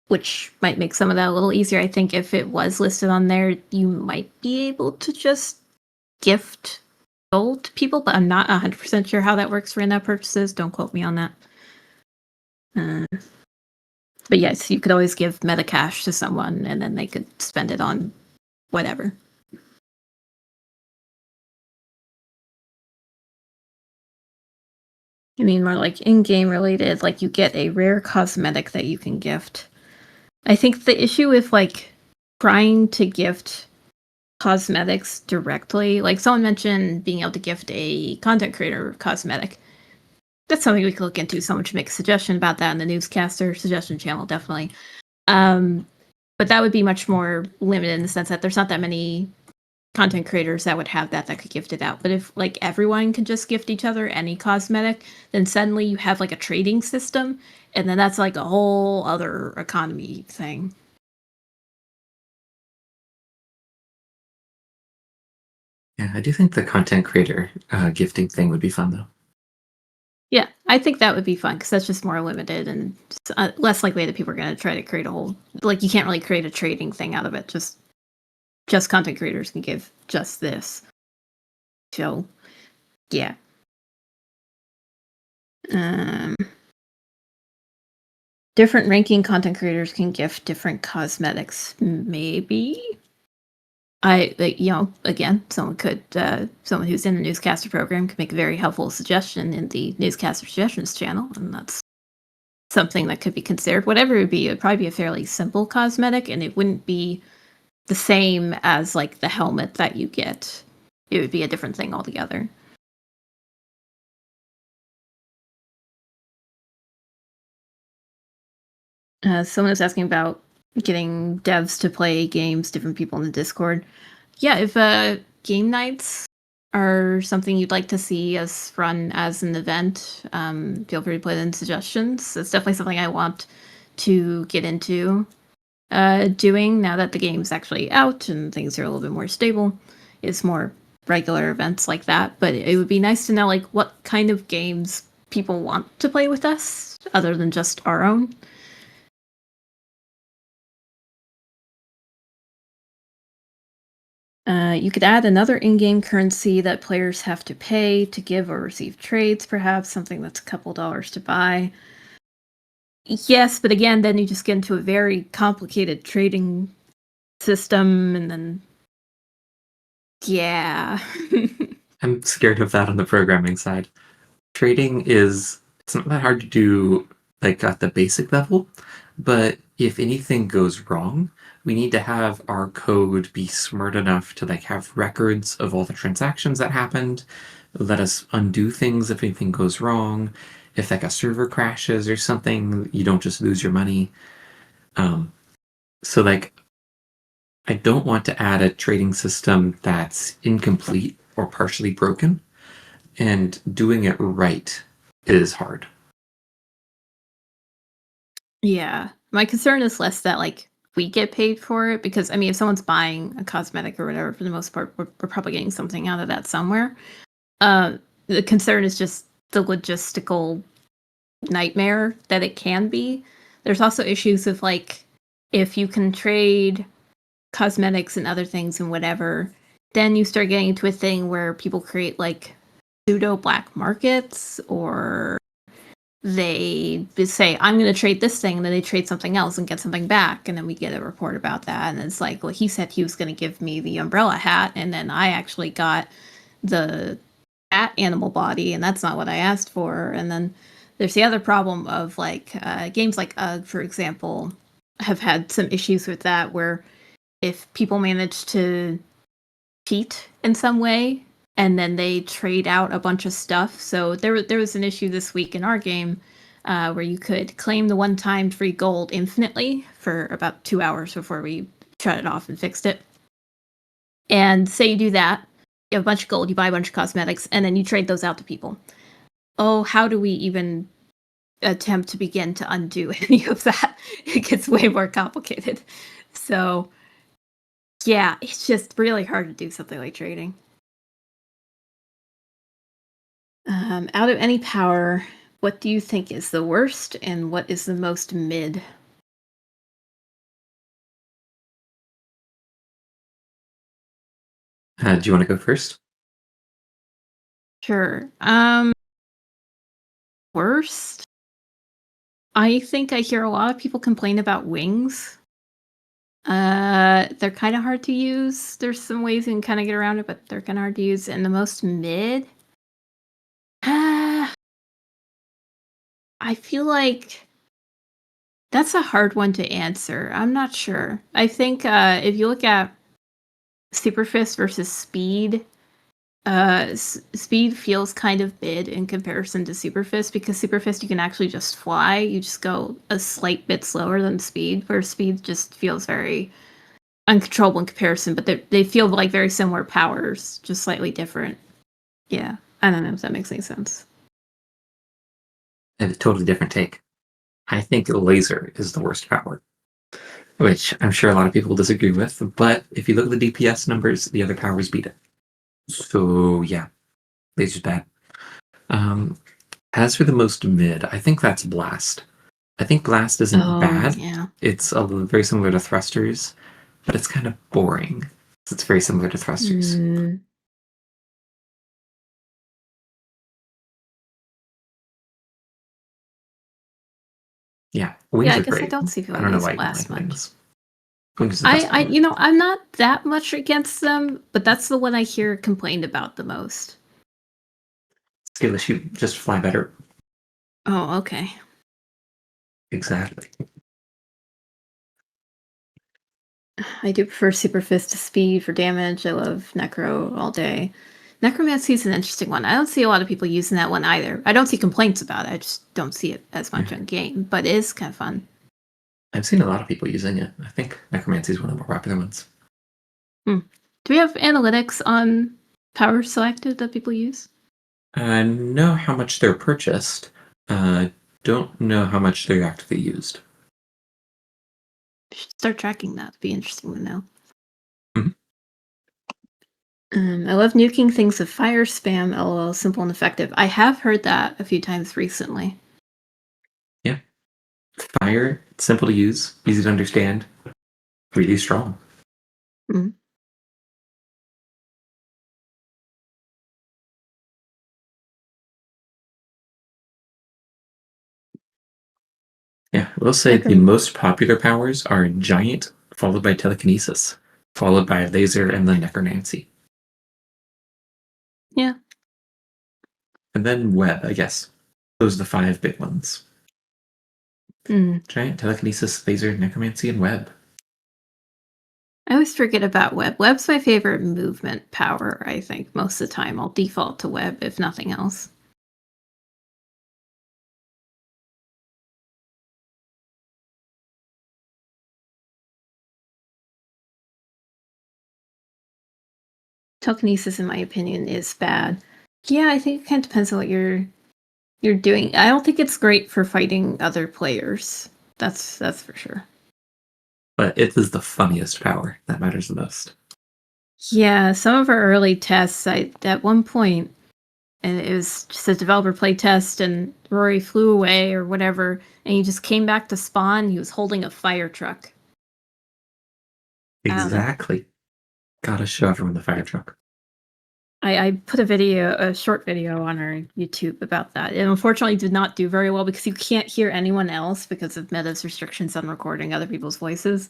which might make some of that a little easier. I think if it was listed on there, you might be able to just gift gold to people, but I'm not 100% sure how that works for in-app purchases. Don't quote me on that. But yes, you could always give Meta cash to someone, and then they could spend it on whatever. I mean, more like in-game related, like you get a rare cosmetic that you can gift. I think the issue with like trying to gift cosmetics directly, like someone mentioned being able to gift a content creator cosmetic. That's something we could look into. Someone should make a suggestion about that in the newscaster suggestion channel, definitely. But that would be much more limited in the sense that there's not that many content creators that would have that could gift it out. But if like everyone can just gift each other any cosmetic, then suddenly you have like a trading system, and then that's like a whole other economy thing. Yeah, I do think the content creator gifting thing would be fun, though. Yeah, I think that would be fun, because that's just more limited and less likely that people are going to try to create a whole, like, you can't really create a trading thing out of it. Just content creators can give just this. So, yeah. Different ranking content creators can gift different cosmetics, maybe. Again, someone who's in the newscaster program could make a very helpful suggestion in the newscaster suggestions channel, and that's something that could be considered. Whatever it would probably be a fairly simple cosmetic, and it wouldn't be the same as like the helmet that you get. It would be a different thing altogether. Someone was asking about getting devs to play games, different people in the Discord. Yeah, if game nights are something you'd like to see us run as an event, feel free to put in suggestions. It's definitely something I want to get into doing now that the game's actually out and things are a little bit more stable. It's more regular events like that, but it would be nice to know like what kind of games people want to play with us other than just our own. You could add another in-game currency that players have to pay to give or receive trades, perhaps something that's a couple dollars to buy. Yes, but again, then you just get into a very complicated trading system, and then yeah. I'm scared of that on the programming side. Trading is It's not that hard to do, like, at the basic level, but if anything goes wrong, we need to have our code be smart enough to, like, have records of all the transactions that happened, let us undo things if anything goes wrong. If, like, a server crashes or something, you don't just lose your money. So, like, I don't want to add a trading system that's incomplete or partially broken, and doing it right is hard. Yeah. My concern is less that like we get paid for it because I mean if someone's buying a cosmetic or whatever, for the most part, we're probably getting something out of that somewhere. The concern is just the logistical nightmare that it can be. There's also issues of like if you can trade cosmetics and other things and whatever, then you start getting into a thing where people create like pseudo black markets, or they say, I'm going to trade this thing, and then they trade something else and get something back, and then we get a report about that. And it's like, well, he said he was going to give me the umbrella hat, and then I actually got the bat animal body, and that's not what I asked for. And then there's the other problem of like games like UGG, for example, have had some issues with that, where if people manage to cheat in some way, and then they trade out a bunch of stuff. So there was an issue this week in our game where you could claim the one-time free gold infinitely for about 2 hours before we shut it off and fixed it. And say you do that, you have a bunch of gold, you buy a bunch of cosmetics, and then you trade those out to people. Oh, how do we even attempt to begin to undo any of that? It gets way more complicated. So yeah, it's just really hard to do something like trading. Out of any power, what do you think is the worst and what is the most mid? Do you want to go first? Sure. Worst? I think I hear a lot of people complain about wings. They're kind of hard to use. There's some ways you can kind of get around it, but they're kind of hard to use. And the most mid? I feel like that's a hard one to answer. I'm not sure. I think if you look at Super Fist versus Speed, Speed feels kind of mid in comparison to Super Fist, because Super Fist you can actually just fly. You just go a slight bit slower than Speed, where Speed just feels very uncontrollable in comparison, but they feel like very similar powers, just slightly different. Yeah, I don't know if that makes any sense. I have a totally different take. I think laser is the worst power, which I'm sure a lot of people will disagree with, but if you look at the DPS numbers, the other powers beat it. So yeah, laser's bad. As for the most mid, I think that's blast. I think blast isn't bad. Yeah. It's very similar to thrusters, but it's kind of boring. It's very similar to thrusters. Yeah, wings Yeah, I are guess I great. don't see people I don't know use why you blast like much. wings. Wings is the best power. I'm not that much against them, but that's the one I hear complained about the most. Scaleless, you just fly better. Oh, okay. Exactly. I do prefer Super Fist to Speed for damage. I love Necro all day. Necromancy is an interesting one. I don't see a lot of people using that one either. I don't see complaints about it. I just don't see it as much on game, but it is kind of fun. I've seen a lot of people using it. I think necromancy is one of the more popular ones. Do we have analytics on power selected that people use? I know how much they're purchased. Don't know how much they're actually used. We should start tracking that. It'd be interesting to know. Mhm. I love nuking things with fire spam, lol, simple and effective. I have heard that a few times recently. Yeah. Fire, simple to use, easy to understand, really strong. Mhm. Yeah, we'll say the Okay. most popular powers are giant, followed by telekinesis, followed by laser, and then necromancy. Yeah. And then web, I guess. Those are the 5 big ones. Giant, telekinesis, laser, necromancy, and web. I always forget about web. Web's my favorite movement power, I think. Most of the time, I'll default to web, if nothing else. Telekinesis, in my opinion, is bad. Yeah, I think it kind of depends on what you're doing. I don't think it's great for fighting other players. That's for sure. But it is the funniest power that matters the most. Yeah, some of our early tests, at one point, and it was just a developer play test, and Rory flew away or whatever, and he just came back to spawn. He was holding a fire truck. Exactly. Gotta show everyone the fire truck. I put a short video on our YouTube about that. It unfortunately did not do very well because you can't hear anyone else because of Meta's restrictions on recording other people's voices.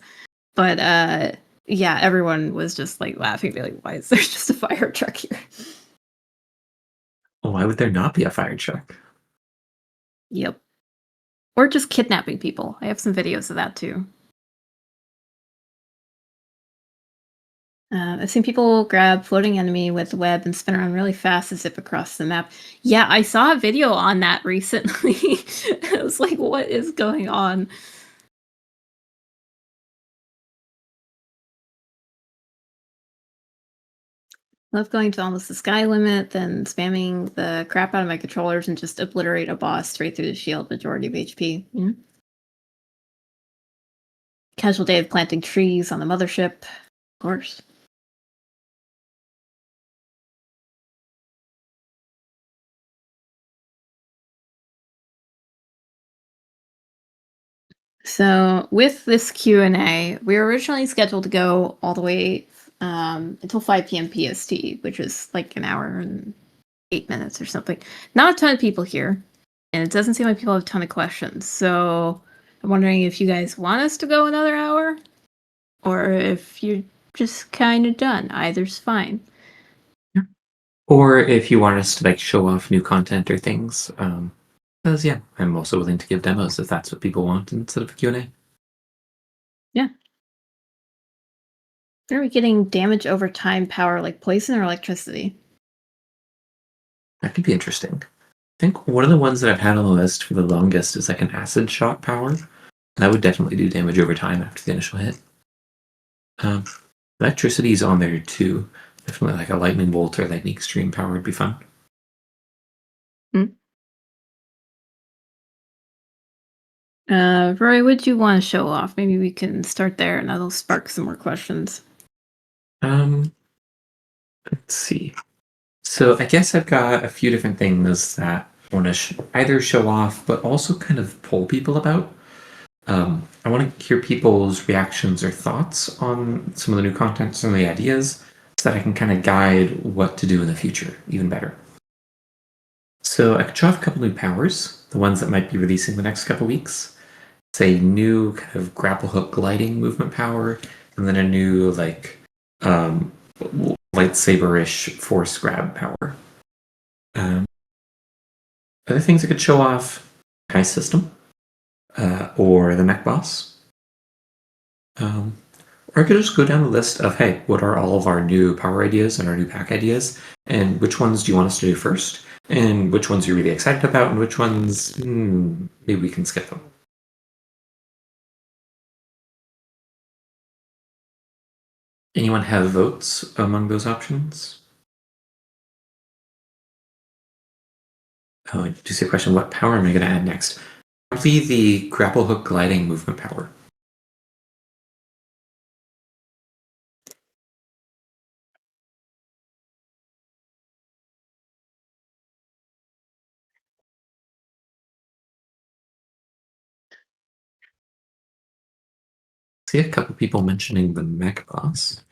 But yeah, everyone was just like laughing, like, why is there just a fire truck here? Why would there not be a fire truck? Yep. Or just kidnapping people. I have some videos of that too. I've seen people grab floating enemy with the web and spin around really fast to zip across the map. Yeah, I saw a video on that recently. I was like, what is going on? Love going to almost the sky limit, then spamming the crap out of my controllers and just obliterate a boss straight through the shield, majority of HP. Casual day of planting trees on the mothership, of course. So with this Q&A, we were originally scheduled to go all the way until 5 p.m. PST, which is like an hour and 8 minutes or something. Not a ton of people here, and it doesn't seem like people have a ton of questions. So I'm wondering if you guys want us to go another hour, or if you're just kind of done. Either's fine. Or if you want us to like show off new content or things. Because yeah, I'm also willing to give demos if that's what people want instead of a Q&A. Yeah. Are we getting damage over time power like poison or electricity? That could be interesting. I think one of the ones that I've had on the list for the longest is like an acid shot power. That would definitely do damage over time after the initial hit. Electricity's on there too. Definitely like a lightning bolt or lightning extreme power would be fun. Roy, what do you want to show off? Maybe we can start there and that'll spark some more questions. Let's see. So I guess I've got a few different things that I want to either show off, but also kind of poll people about. I want to hear people's reactions or thoughts on some of the new content, some of the ideas, so that I can kind of guide what to do in the future even better. So I could show off a couple new powers, the ones that might be releasing the next couple weeks. Say new kind of grapple hook gliding movement power, and then a new like lightsaber-ish force grab power. Other things I could show off: Kai system, or the mech boss. Or I could just go down the list of, hey, what are all of our new power ideas and our new pack ideas, and which ones do you want us to do first, and which ones you're really excited about, and which ones maybe we can skip them. Anyone have votes among those options? Oh, to see a question, what power am I going to add next? Probably the grapple hook gliding movement power. See a couple people mentioning the mech boss.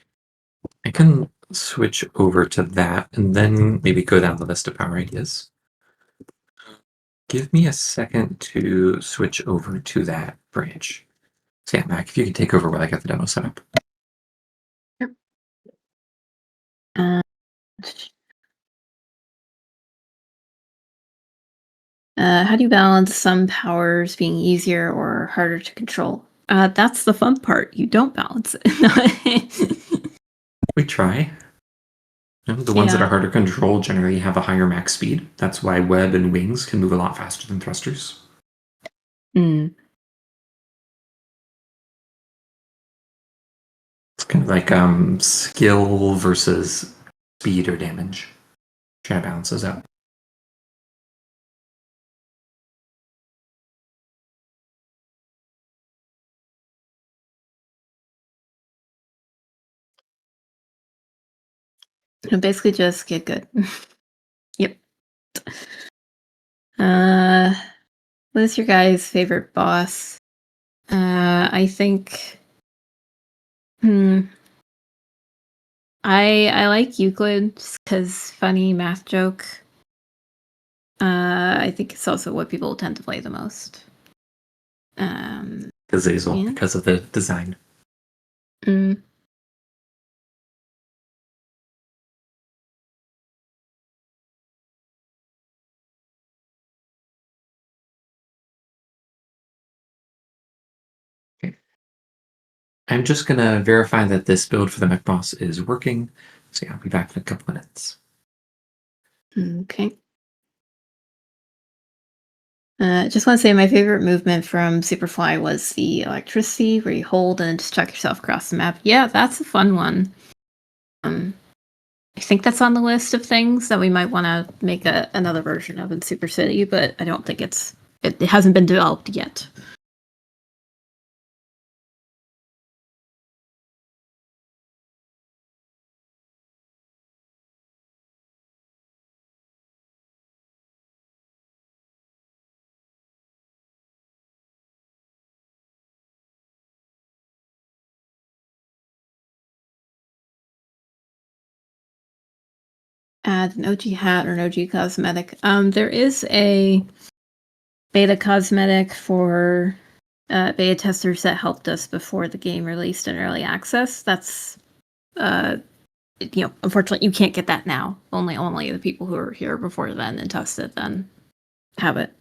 I can switch over to that and then maybe go down the list of power ideas. Give me a second to switch over to that branch. So yeah, Mac, if you could take over while I get the demo set up. Yep. Uh, How do you balance some powers being easier or harder to control? That's the fun part. You don't balance it. We try. The ones that Yeah. are harder to control generally have a higher max speed. That's why web and wings can move a lot faster than thrusters. Mm. It's kind of like skill versus speed or damage. Try to balance those out. Basically, just get good. Yep. What is your guys' favorite boss? I think. I like Euclid because funny math joke. I think it's also what people tend to play the most. Azazel, Yeah. because of the design. Mm. I'm just going to verify that this build for the mech boss is working. So yeah, I'll be back in a couple minutes. Okay. Just want to say my favorite movement from Superfly was the electricity, where you hold and just chuck yourself across the map. Yeah, that's a fun one. I think that's on the list of things that we might want to make another version of in Super City, but I don't think it hasn't been developed yet. Add an OG hat or an OG cosmetic. There is a beta cosmetic for beta testers that helped us before the game released in early access. That's unfortunately you can't get that now. Only the people who were here before then and tested then have it.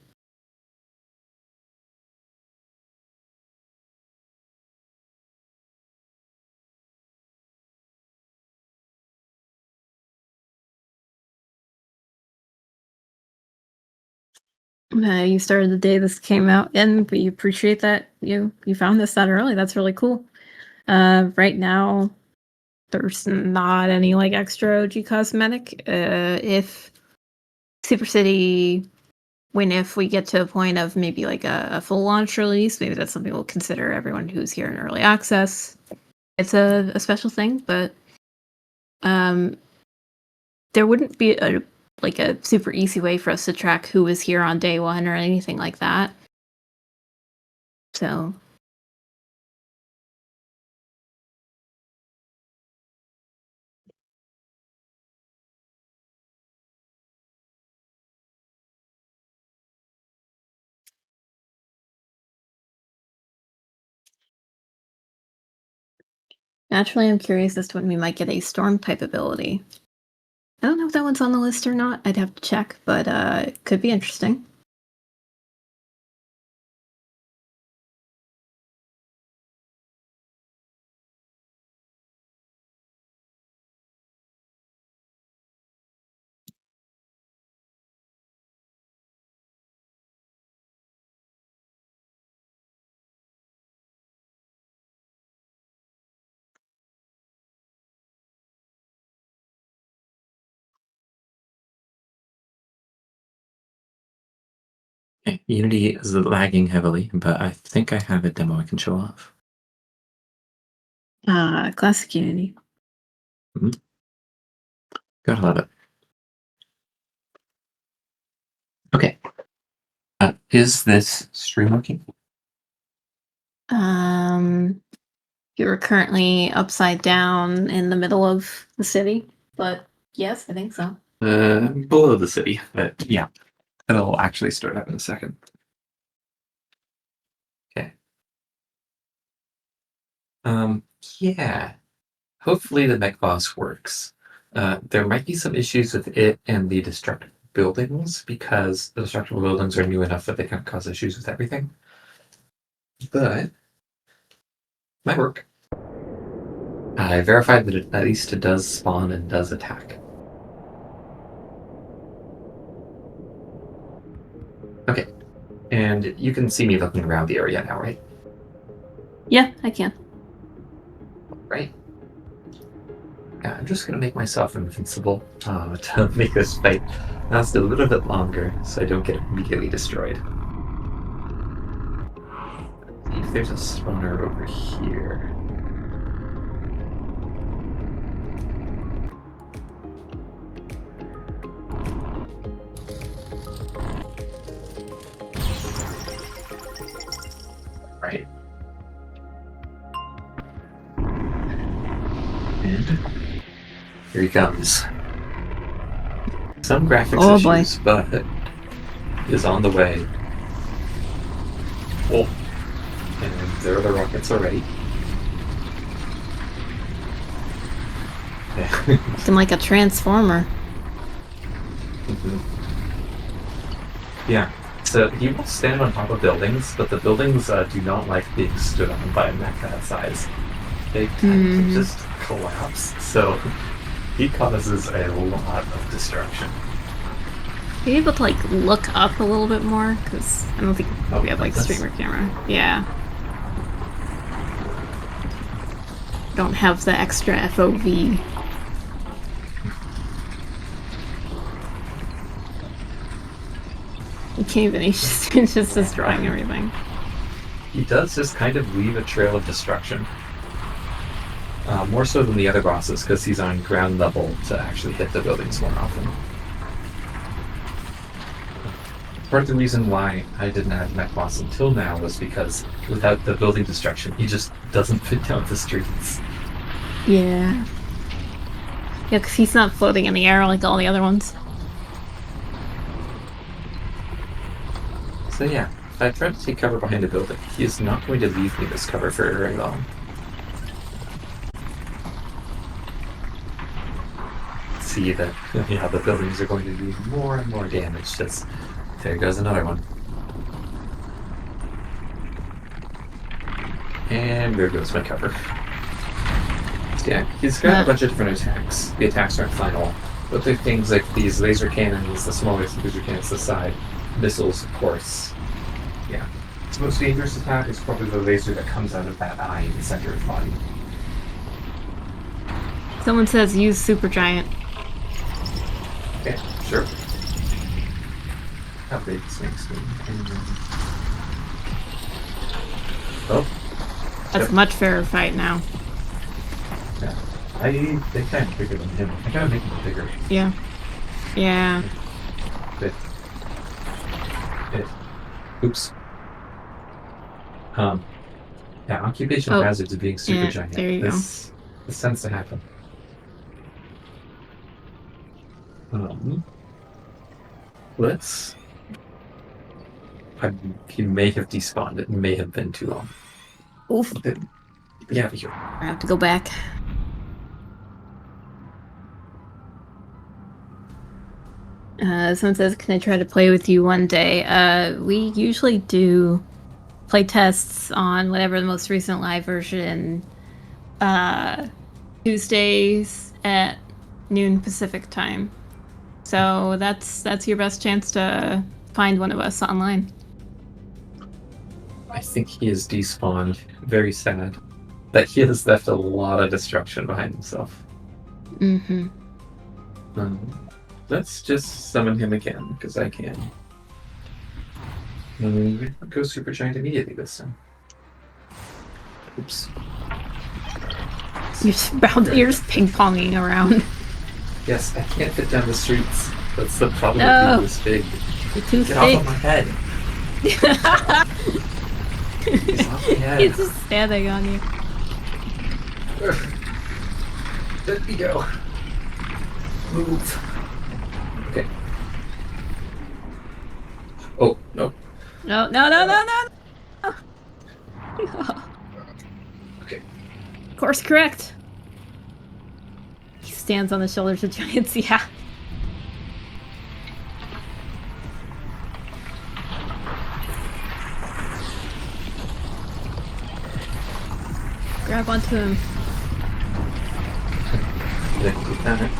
You started the day this came out, and we appreciate that you found this that early. That's really cool. Right now, there's not any like extra OG cosmetic. If Super City, if we get to a point of maybe like a full launch release, maybe that's something we'll consider. Everyone who's here in early access, it's a special thing, but there wouldn't be a super easy way for us to track who was here on day one or anything like that. So naturally, I'm curious as to when we might get a storm type ability. I don't know if that one's on the list or not. I'd have to check, but it could be interesting. Okay, Unity is lagging heavily, but I think I have a demo I can show off. Classic Unity. Gotta love it. Okay. Is this stream working? You're currently upside down in the middle of the city, but yes, I think so. Below the city, but yeah, it'll actually start up in a second. Okay. Yeah. Hopefully the mech boss works. There might be some issues with it and the buildings because the destructible buildings are new enough that they can't cause issues with everything. But might work. I verified that at least it does spawn and does attack. Okay, and you can see me looking around the area now, right? Yeah, I can. Right. Yeah, I'm just gonna make myself invincible to make this fight last a little bit longer so I don't get immediately destroyed. Let's see if there's a spawner over here. Right. And here he comes. Some graphics issues, but is on the way. Oh, and there are the rockets already. Looking like a transformer. Yeah. So he will stand on top of buildings, but the buildings do not like being stood on by a mech that size. They tend to just collapse. So he causes a lot of destruction. Are you able to like look up a little bit more? Because I don't think we have like streamer camera. Yeah. Don't have the extra FOV. You can't even, he's just destroying everything. He does just kind of leave a trail of destruction. More so than the other bosses, because he's on ground level to actually hit the buildings more often. Part of the reason why I didn't have mech boss until now was because without the building destruction, he just doesn't fit down the streets. Yeah. Yeah, because he's not floating in the air like all the other ones. So yeah, if I try to take cover behind a building, he is not going to leave me this cover for very long. See that, yeah, the buildings are going to do more and more damage. Just there goes another one. And there goes my cover. So yeah, he's got a bunch of different attacks. The attacks aren't final, but they're things like these laser cannons, the smaller laser cannons to the side, missiles, of course. Yeah. Its most dangerous attack is probably the laser that comes out of that eye in the center of the body. Someone says use Supergiant. Okay, sure. How big this makes me. Oh. That's a much fairer fight now. Yeah. They kind of bigger than him. I gotta make him bigger. Yeah. Yeah. Bit. Oops. Yeah, occupational hazards of being super yeah, giant. there you go. This tends to happen. Let's. He may have despawned. It may have been too long. Oof. Yeah, here. I have to go back. Someone says, can I try to play with you one day? We usually do play tests on whatever the most recent live version, Tuesdays at noon Pacific time. So that's your best chance to find one of us online. I think he is despawned. Very sad. That he has left a lot of destruction behind himself. Mm-hmm. Let's just summon him again, because I can. And go super giant immediately this time. Oops. You're just ping-ponging around. Yes, I can't fit down the streets. That's the problem No. with being this big. You're too Get thick. off of my head. He's off my head. He's just standing on you. Let me go. Move. Okay. Oh, no. No. Okay. Course correct. He stands on the shoulders of giants, yeah. grab onto him. They can keep that.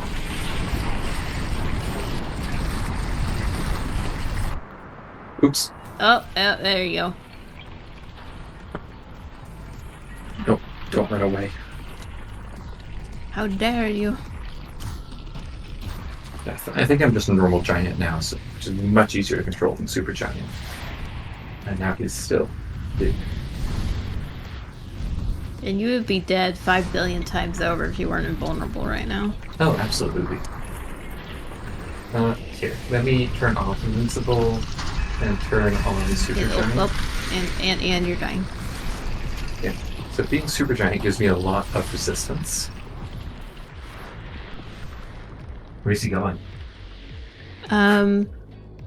Oops. Oh, there you go. Don't run away. How dare you? I think I'm just a normal giant now, so which is much easier to control than super giant. And now he's still big. And you would be dead 5 billion times over if you weren't invulnerable right now. Oh, absolutely. Here, let me turn off invincible and turn on super giant. And you're dying. Yeah. So being super giant gives me a lot of resistance. Where's he going?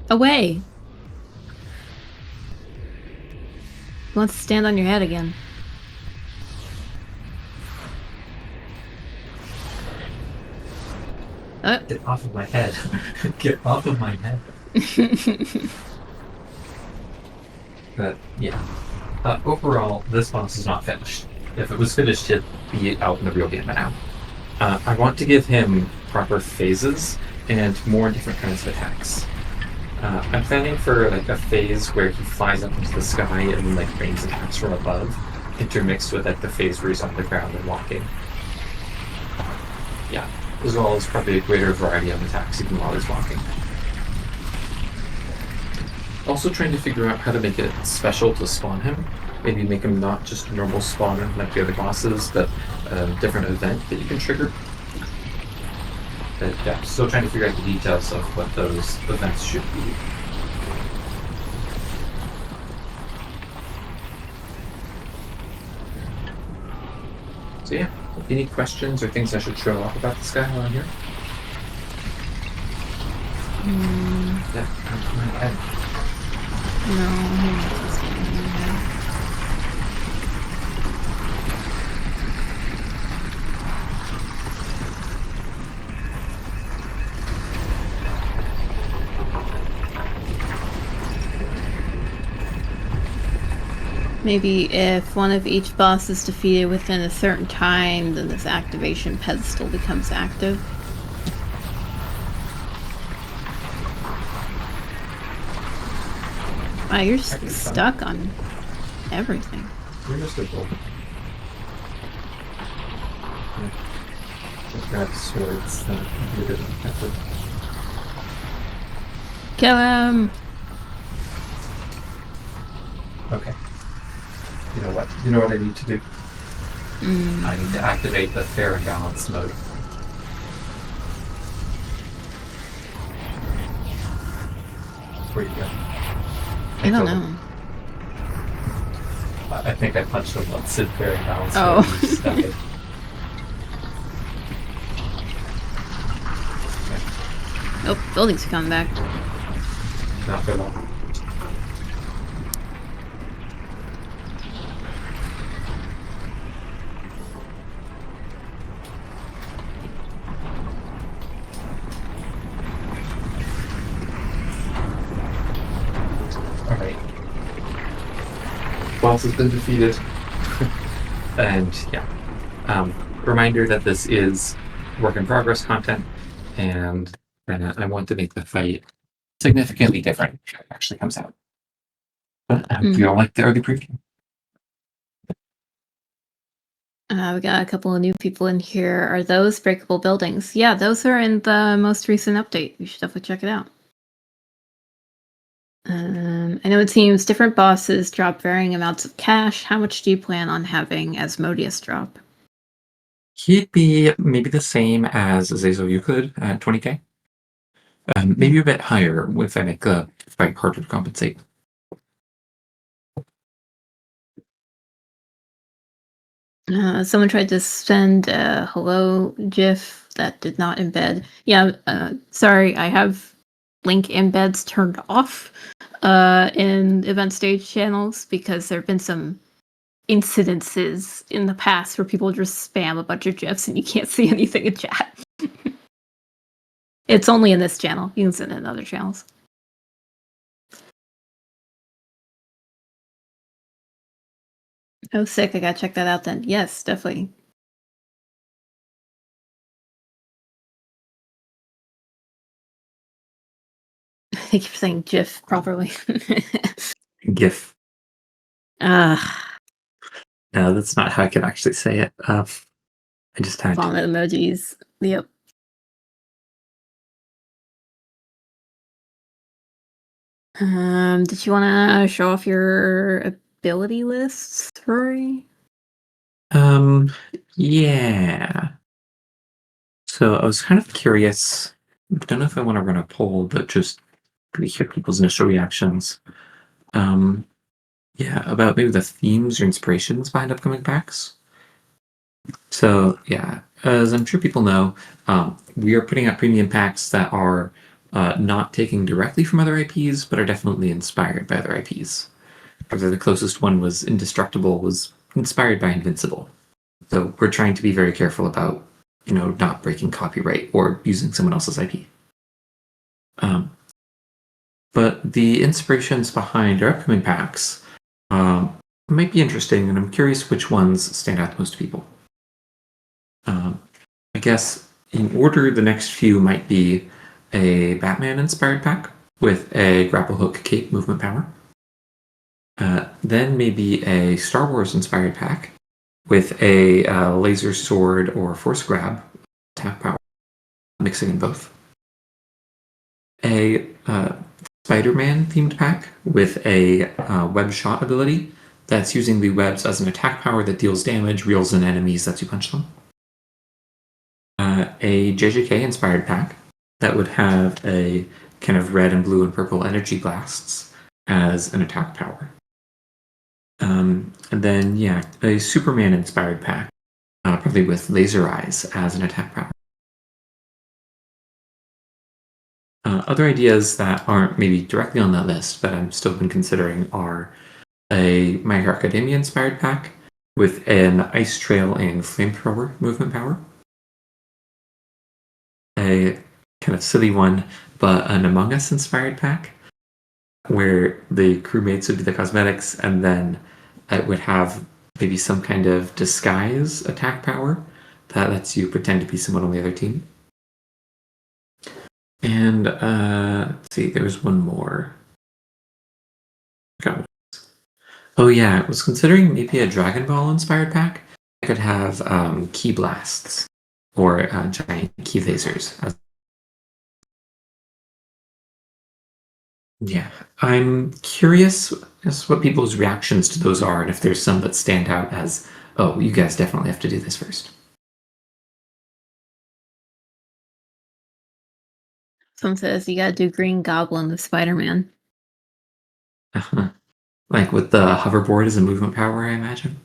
Away. He wants to stand on your head again. Get off of my head. Get off of my head. But yeah. Overall, this boss is not finished. If it was finished, he'd be out in the real game by now. I want to give him proper phases and more different kinds of attacks. I'm planning for like a phase where he flies up into the sky and like rains attacks from above, intermixed with like the phase where he's on the ground and walking. Yeah, as well as probably a greater variety of attacks even while he's walking. Also trying to figure out how to make it special to spawn him. Maybe make him not just a normal spawner like the other bosses, but a different event that you can trigger. But yeah, still trying to figure out the details of what those events should be. So yeah, any questions or things I should show off about this guy while I'm here? Yeah, come ahead. No. Maybe if one of each boss is defeated within a certain time, then this activation pedestal becomes active. Wow, you're stuck on everything. You're just a bull. Grab swords. Kill him! Okay. You know what? You know what I need to do? I need to activate the fair and balanced mode. Where'd you go? I don't know. I think I punched him once in fair and balanced Oh. mode. He just died. Nope, buildings are coming back. Not for long. Alright. Boss has been defeated. And yeah. Reminder that this is work in progress content, and I want to make the fight significantly different if it actually comes out. But we all like the early preview. We got a couple of new people in here. Are those breakable buildings? Yeah, those are in the most recent update. You should definitely check it out. I know it seems different bosses drop varying amounts of cash. How much do you plan on having Asmodeus drop? He'd be maybe the same as Azazel Euclid at 20k. Maybe a bit higher if I make the fight harder to compensate. Someone tried to send a hello GIF that did not embed. Yeah, sorry, I have link embeds turned off in event stage channels because there have been some incidences in the past where people just spam a bunch of GIFs and you can't see anything in chat. It's only in this channel. You can send it in other channels. Oh, sick. I gotta check that out then. Yes, definitely. Thank you for saying GIF properly. GIF. Uh, No, that's not how I can actually say it. I just had to. vomit emojis. Yep. Did you want to show off your ability lists, Rory? Yeah. So I was kind of curious. I don't know if I want to run a poll, but just hear people's initial reactions. Yeah, about maybe the themes or inspirations behind upcoming packs. So yeah, as I'm sure people know, we are putting out premium packs that are not taking directly from other IPs, but are definitely inspired by other IPs. The closest one was Indestructible, was inspired by Invincible. So we're trying to be very careful about, not breaking copyright or using someone else's IP. But the inspirations behind our upcoming packs might be interesting, and I'm curious which ones stand out to most people. I guess in order, the next few might be a Batman-inspired pack with a grapple hook cape movement power. Then maybe a Star Wars-inspired pack with a laser sword or force grab attack power, mixing in both. A Spider-Man themed pack with a web shot ability that's using the webs as an attack power that deals damage, reels in enemies that you punch them. A JJK inspired pack that would have a kind of red and blue and purple energy blasts as an attack power. And then, yeah, a Superman inspired pack, probably with laser eyes as an attack power. Other ideas that aren't maybe directly on that list, but I'm still been considering, are a My Hero Academia inspired pack with an Ice Trail and Flamethrower movement power. A kind of silly one, but an Among Us inspired pack where the crewmates would be the cosmetics, and then it would have maybe some kind of disguise attack power that lets you pretend to be someone on the other team. And let's see, there was one more. Oh yeah, I was considering maybe a Dragon Ball inspired pack. I could have key blasts or giant key lasers. Yeah, I'm curious as what people's reactions to those are, and if there's some that stand out as, oh, you guys definitely have to do this first. Someone says you gotta do Green Goblin with Spider-Man. Like with the hoverboard as a movement power, I imagine.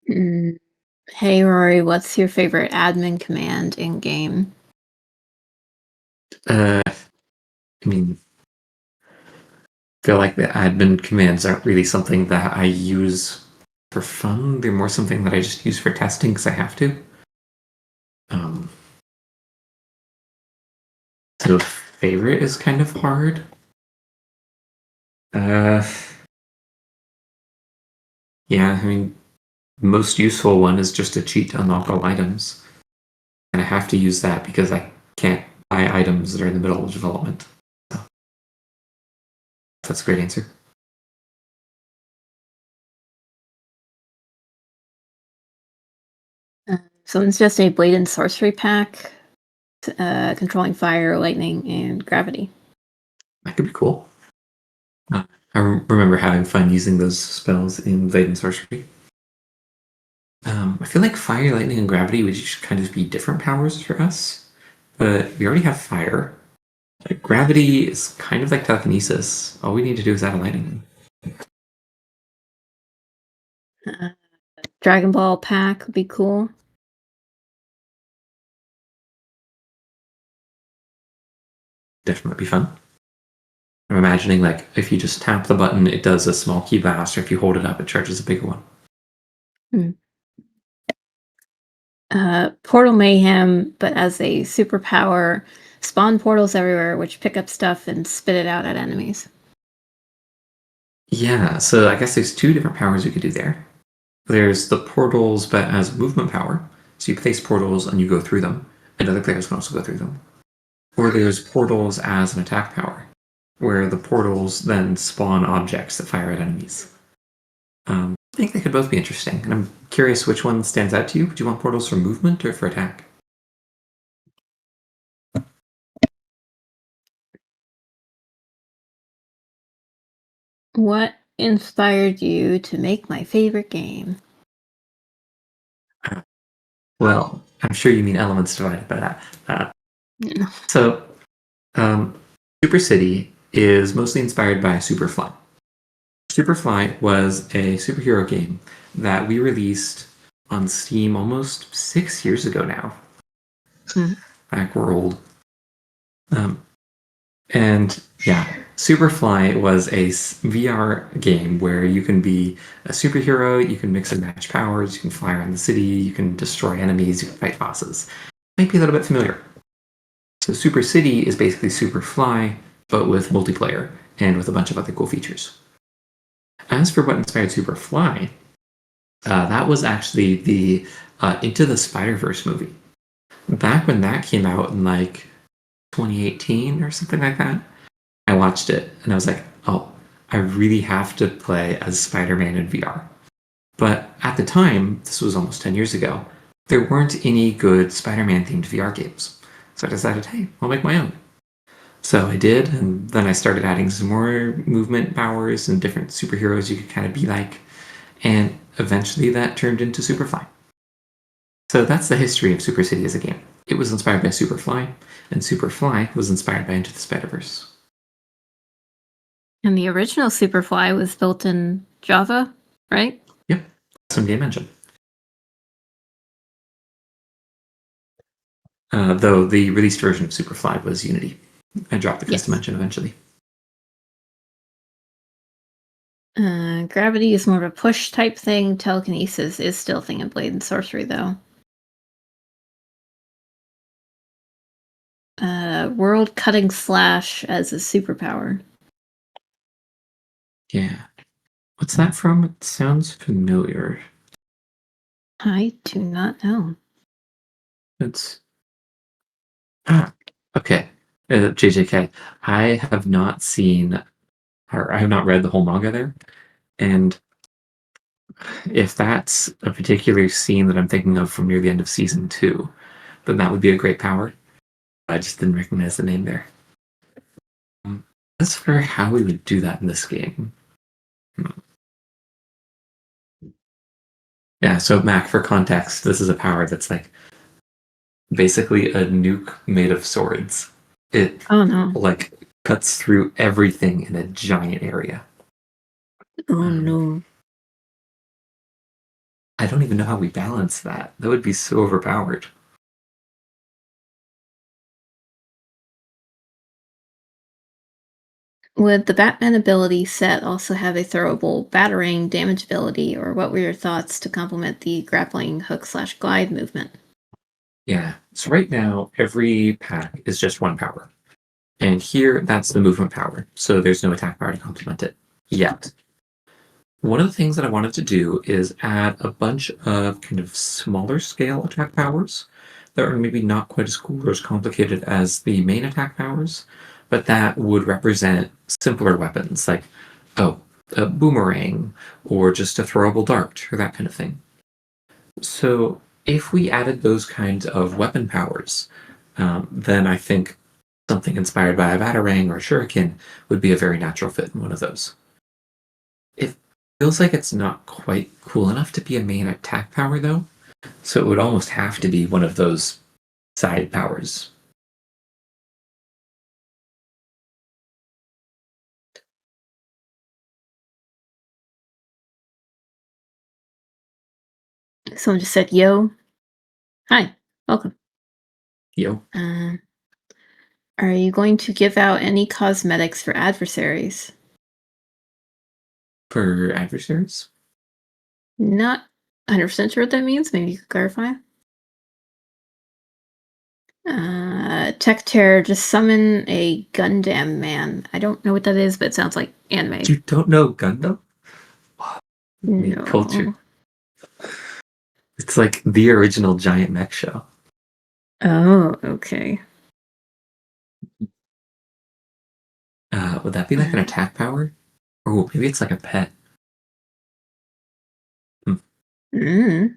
Mm. Hey Rory, what's your favorite admin command in game? I mean, I feel like the admin commands aren't really something that I use for fun. They're more something that I just use for testing because I have to. So favorite is kind of hard. Yeah, I mean, most useful one is just a cheat to unlock all items. And I have to use that because I can't buy items that are in the middle of development. So that's a great answer. Someone's just a Blade and Sorcery pack, controlling fire, lightning, and gravity. That could be cool. I remember having fun using those spells in Blade and Sorcery. I feel like fire, lightning, and gravity would just kind of be different powers for us, but we already have fire. Like, gravity is kind of like telekinesis. All we need to do is add a lightning. Dragon Ball pack would be cool. Definitely be fun. I'm imagining, like, if you just tap the button, it does a small key blast, or if you hold it up, it charges a bigger one. Portal Mayhem, but as a superpower, spawn portals everywhere, which pick up stuff and spit it out at enemies. Yeah, so I guess there's two different powers you could do there. There's the portals, but as movement power. So you place portals and you go through them, and other players can also go through them. Or there's portals as an attack power, where the portals then spawn objects that fire at enemies. I think they could both be interesting, and I'm curious which one stands out to you. Would you want portals for movement or for attack? What inspired you to make my favorite game? Well, I'm sure you mean elements divided by that. So, Super City is mostly inspired by Superfly. Superfly was a superhero game that we released on Steam almost 6 years ago now. Back we're old. And yeah, Superfly was a VR game where you can be a superhero, you can mix and match powers, you can fly around the city, you can destroy enemies, you can fight bosses. Might be a little bit familiar. So Super City is basically Superfly, but with multiplayer and with a bunch of other cool features. As for what inspired Superfly, that was actually the Into the Spider-Verse movie. Back when that came out in like 2018 or something like that, I watched it and I was like, oh, I really have to play as Spider-Man in VR. But at the time, this was almost 10 years ago, there weren't any good Spider-Man themed VR games. So I decided, hey, I'll make my own. So I did, and then I started adding some more movement powers and different superheroes you could kind of be like. And eventually that turned into Superfly. So that's the history of Super City as a game. It was inspired by Superfly, and Superfly was inspired by Into the Spider-Verse. And the original Superfly was built in Java, right? Yep, some game engine. Though the released version of Superfly was Unity. I dropped the custom engine eventually. Gravity is more of a push type thing. Telekinesis is still thing of blade and sorcery, though. World cutting slash as a superpower. Yeah. What's that from? It sounds familiar. I do not know. It's okay. JJK. I have not seen, or I have not read the whole manga there, and if that's a particular scene that I'm thinking of from near the end of season 2, then that would be a great power. I just didn't recognize the name there. As for how we would do that in this game. Yeah, so Mac, for context, this is a power that's like basically a nuke made of swords. It like cuts through everything in a giant area. Oh no. I don't even know how we balance that. That would be so overpowered. Would the Batman ability set also have a throwable batarang damage ability, or what were your thoughts to complement the grappling hook slash glide movement? Yeah, so right now, every pack is just one power. And here, that's the movement power, so there's no attack power to complement it yet. One of the things that I wanted to do is add a bunch of kind of smaller scale attack powers that are maybe not quite as cool or as complicated as the main attack powers, but that would represent simpler weapons like, oh, a boomerang or just a throwable dart or that kind of thing. So if we added those kinds of weapon powers, then I think something inspired by a batarang or a shuriken would be a very natural fit in one of those. It feels like it's not quite cool enough to be a main attack power, though, so it would almost have to be one of those side powers. Someone just said, yo. Hi, welcome. Yo, Are you going to give out any cosmetics for adversaries? for adversaries? Not 100% sure what that means. Maybe you could clarify. Tech Terror, just summon a Gundam man. I don't know what that is, but it sounds like anime. You don't know Gundam? No. Culture. It's like the original giant mech show. Oh, okay. Would that be like an attack power? Oh, maybe it's like a pet. Mm.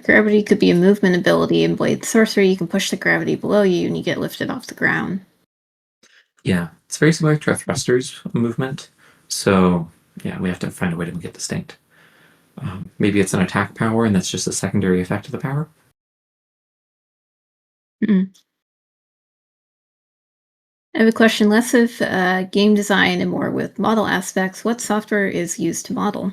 Gravity could be a movement ability in Blade Sorcery. You can push the gravity below you and you get lifted off the ground. Yeah, it's very similar to a thruster's movement. So, yeah, we have to find a way to make it distinct. Maybe it's an attack power and that's just a secondary effect of the power. I have a question less of game design and more with model aspects. What software is used to model?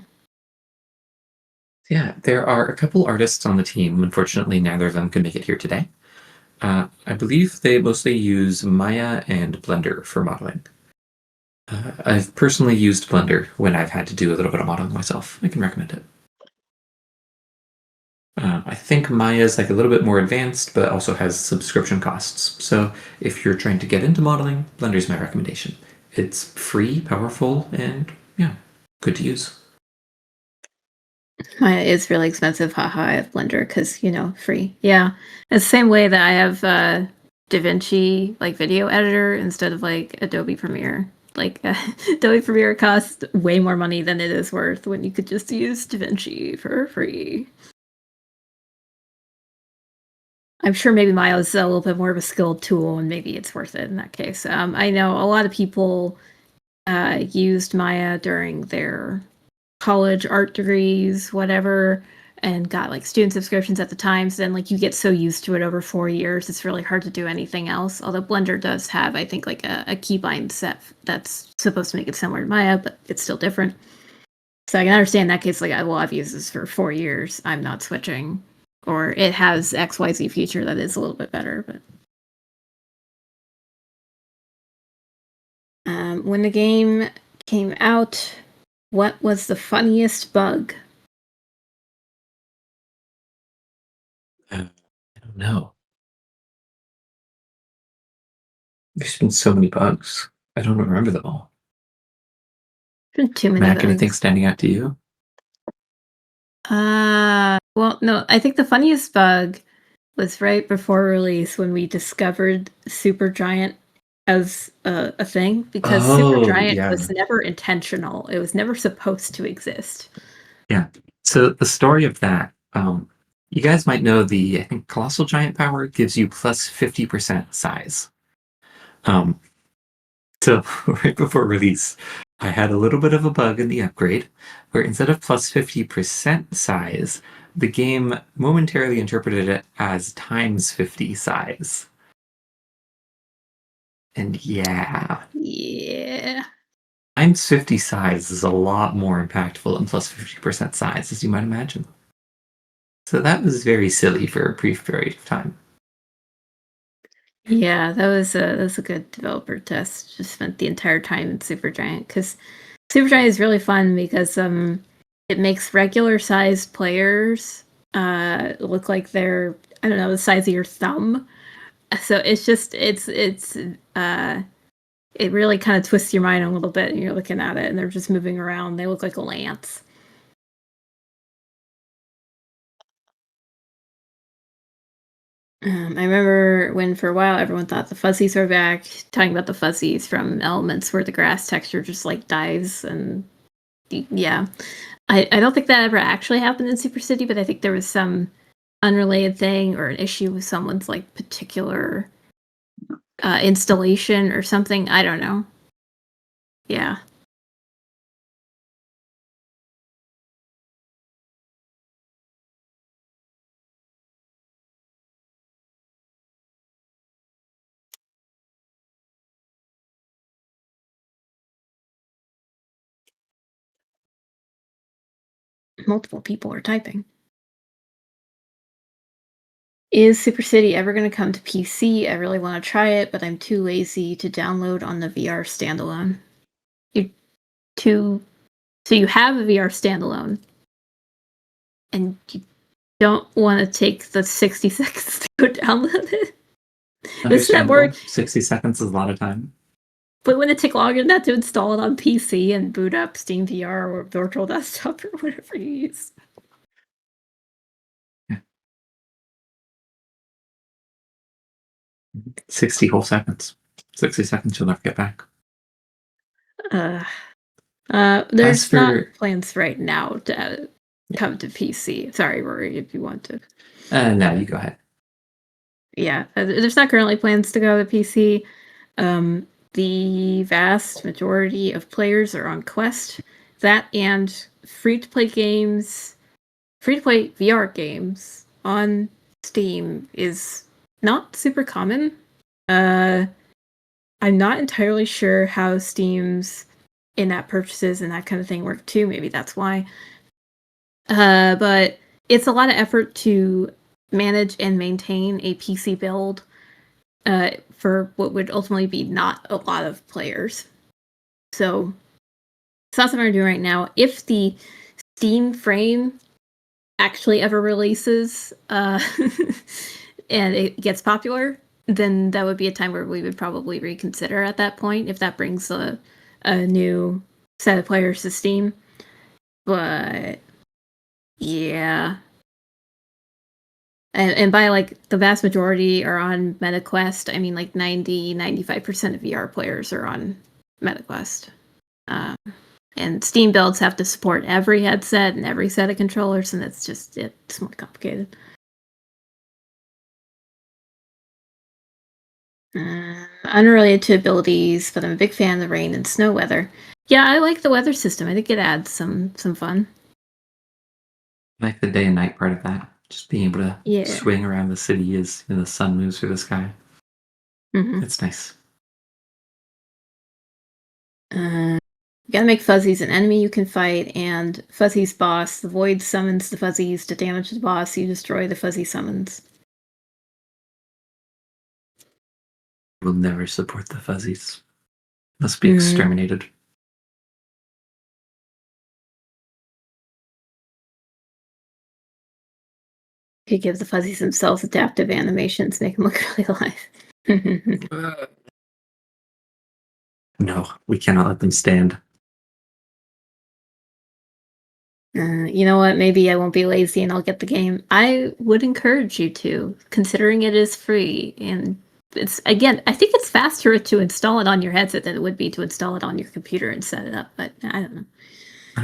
Yeah, there are a couple artists on the team. Unfortunately, neither of them could make it here today. I believe they mostly use Maya and Blender for modeling. I've personally used Blender when I've had to do a little bit of modeling myself. I can recommend it. I think Maya is like a little bit more advanced, but also has subscription costs. So if you're trying to get into modeling, Blender is my recommendation. It's free, powerful, and yeah, good to use. Maya is really expensive. Haha, I have Blender because, free. Yeah. It's the same way that I have DaVinci, like video editor, instead of like Adobe Premiere. Like Adobe Premiere costs way more money than it is worth when you could just use DaVinci for free. I'm sure maybe Maya is a little bit more of a skilled tool and maybe it's worth it in that case. I know a lot of people used Maya during their college art degrees, whatever, and got like student subscriptions at the time. So then like you get so used to it over 4 years, it's really hard to do anything else. Although Blender does have, I think, like a keybind set that's supposed to make it similar to Maya, but it's still different. So I can understand that case, like, I've used this for 4 years. I'm not switching. Or it has XYZ feature that is a little bit better, but when the game came out, what was the funniest bug? I don't know. There's been so many bugs. I don't remember them all. There's been too many Mac, bugs. anything standing out to you? Well, no, I think the funniest bug was right before release when we discovered Supergiant as a thing, because Supergiant was never intentional. It was never supposed to exist. Yeah. So the story of that, you guys might know I think Colossal Giant Power gives you plus 50% size. So right before release, I had a little bit of a bug in the upgrade where instead of plus 50% size, the game momentarily interpreted it as times 50 size. And yeah. Times 50 size is a lot more impactful than plus 50% size, as you might imagine. So that was very silly for a brief period of time. Yeah, that was a good developer test. Just spent the entire time in Supergiant because Supergiant is really fun because it makes regular sized players look like they're, I don't know, the size of your thumb. So it's just it really kind of twists your mind a little bit and you're looking at it and they're just moving around. They look like a lance. I remember when for a while everyone thought the fuzzies were back, talking about the fuzzies from Elements where the grass texture just like dies and yeah. I don't think that ever actually happened in Super City, but I think there was some unrelated thing or an issue with someone's like particular installation or something. I don't know. Yeah. Multiple people are typing. Is Super City ever going to come to PC? I really want to try it, but I'm too lazy to download on the VR standalone. So you have a VR standalone, and you don't want to take the 60 seconds to go download it. Doesn't that Understandable. work? 60 seconds is a lot of time. But wouldn't it take longer than that to install it on PC and boot up Steam VR or Virtual Desktop or whatever you use? 60 whole seconds. 60 seconds you'll never get back. There's for- not plans right now to come to PC. Sorry, Rory, if you want to. No, you go ahead. Yeah, there's not currently plans to go to PC. The vast majority of players are on Quest. That and free-to-play games, free-to-play VR games on Steam is not super common. I'm not entirely sure how Steam's in-app purchases and that kind of thing work too. Maybe that's why. But it's a lot of effort to manage and maintain a PC build for what would ultimately be not a lot of players. So that's what I'm doing right now. If the Steam frame actually ever releases and it gets popular, then that would be a time where we would probably reconsider at that point if that brings a new set of players to Steam. But yeah. And by like the vast majority are on MetaQuest, I mean like 95% of VR players are on MetaQuest. And Steam builds have to support every headset and every set of controllers, and it's more complicated. Unrelated to abilities, but I'm a big fan of the rain and snow weather. Yeah, I like the weather system. I think it adds some fun. I like the day and night part of that. Just being able to swing around the city as the sun moves through the sky. Mm-hmm. It's nice. You gotta make Fuzzies an enemy you can fight, and Fuzzy's boss. The Void summons the Fuzzies to damage the boss. You destroy the Fuzzy summons. We'll never support the Fuzzies. Must be exterminated. You give the Fuzzies themselves adaptive animations, make them look really alive. No, we cannot let them stand. You know what? Maybe I won't be lazy and I'll get the game. I would encourage you to, considering it is free. And it's, again, I think it's faster to install it on your headset than it would be to install it on your computer and set it up. But I don't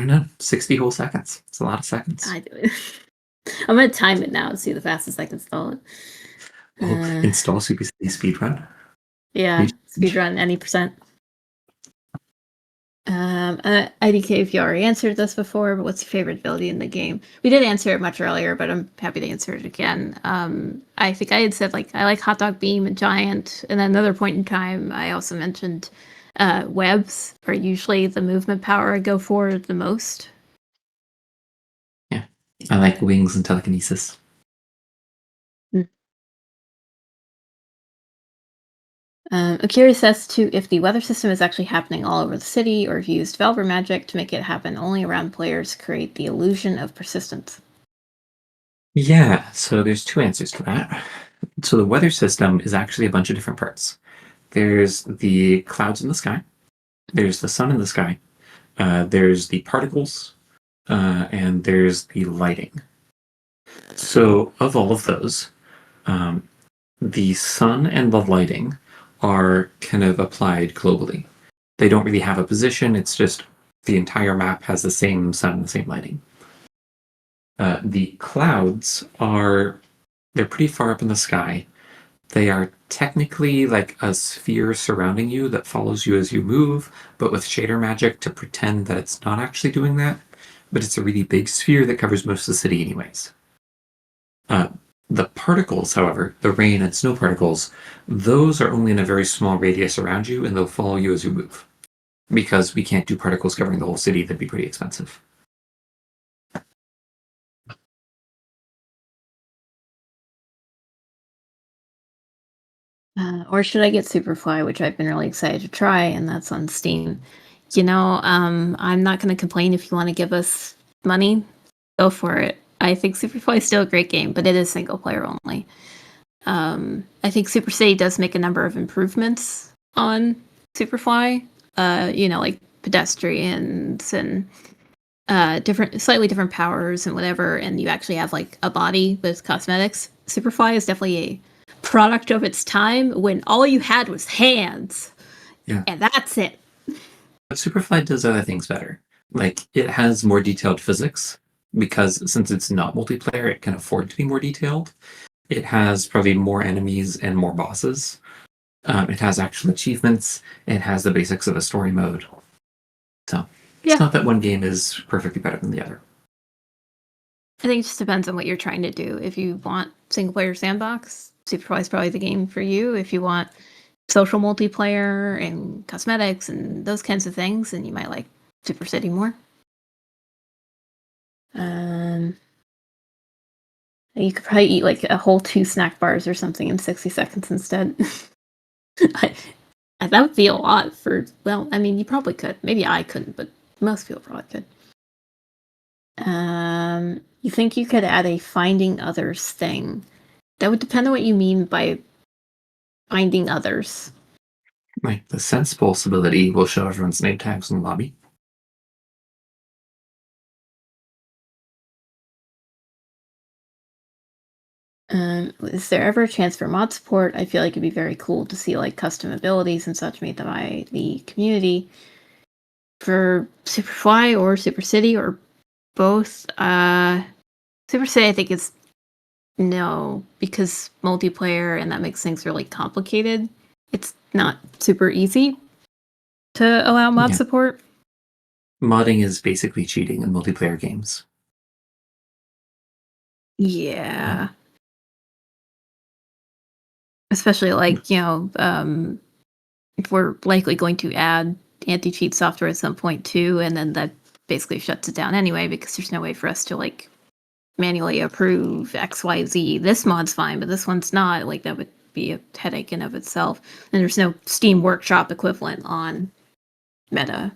know. 60 whole seconds. It's a lot of seconds. I do it. I'm going to time it now to see the fastest I can install it. Install Super Speedrun? Yeah, speedrun any percent. IDK, if you already answered this before, but what's your favorite ability in the game? We did answer it much earlier, but I'm happy to answer it again. I think I had said I like Hot Dog Beam and Giant, and at another point in time, I also mentioned webs are usually the movement power I go for the most. Yeah, I like wings and telekinesis. I'm curious as to if the weather system is actually happening all over the city, or if you used Valver magic to make it happen only around players, create the illusion of persistence. Yeah, so there's two answers to that. So the weather system is actually a bunch of different parts. There's the clouds in the sky, there's the sun in the sky, there's the particles, and there's the lighting. So of all of those, the sun and the lighting are kind of applied globally. They don't really have a position, it's just the entire map has the same sun and the same lighting. The clouds they're pretty far up in the sky. They are technically like a sphere surrounding you that follows you as you move, but with shader magic to pretend that it's not actually doing that. But it's a really big sphere that covers most of the city anyways. The particles, however, the rain and snow particles, those are only in a very small radius around you, and they'll follow you as you move. Because we can't do particles covering the whole city, that'd be pretty expensive. Or should I get Superfly, which I've been really excited to try, and that's on Steam. I'm not going to complain if you want to give us money. Go for it. I think Superfly is still a great game, but it is single player only. I think Super City does make a number of improvements on Superfly. Like pedestrians and slightly different powers and whatever, and you actually have like a body with cosmetics. Superfly is definitely a product of its time when all you had was hands. Yeah. And that's it. But Superfly does other things better. Like, it has more detailed physics, because since it's not multiplayer, it can afford to be more detailed. It has probably more enemies and more bosses. It has actual achievements. It has the basics of a story mode. So, it's not that one game is perfectly better than the other. I think it just depends on what you're trying to do. If you want single player sandbox, Superfly is probably the game for you. If you want social multiplayer and cosmetics and those kinds of things, and you might like Super City more. You could probably eat like a whole 2 snack bars or something in 60 seconds instead. That would be a lot for, well, I mean, you probably could. Maybe I couldn't, but most people probably could. You think you could add a finding others thing? That would depend on what you mean by finding others. Like, the sense pulse ability will show everyone's name tags in the lobby. Is there ever a chance for mod support? I feel like it'd be very cool to see like custom abilities and such made by the community for Superfly or Super City or both. Super City, I think is no, because multiplayer and that makes things really complicated. It's not super easy to allow mod support. Modding is basically cheating in multiplayer games. Yeah. Especially like, we're likely going to add anti-cheat software at some point too, and then that basically shuts it down anyway because there's no way for us to like manually approve XYZ. This mod's fine, but this one's not. Like that would be a headache in of itself. And there's no Steam Workshop equivalent on Meta.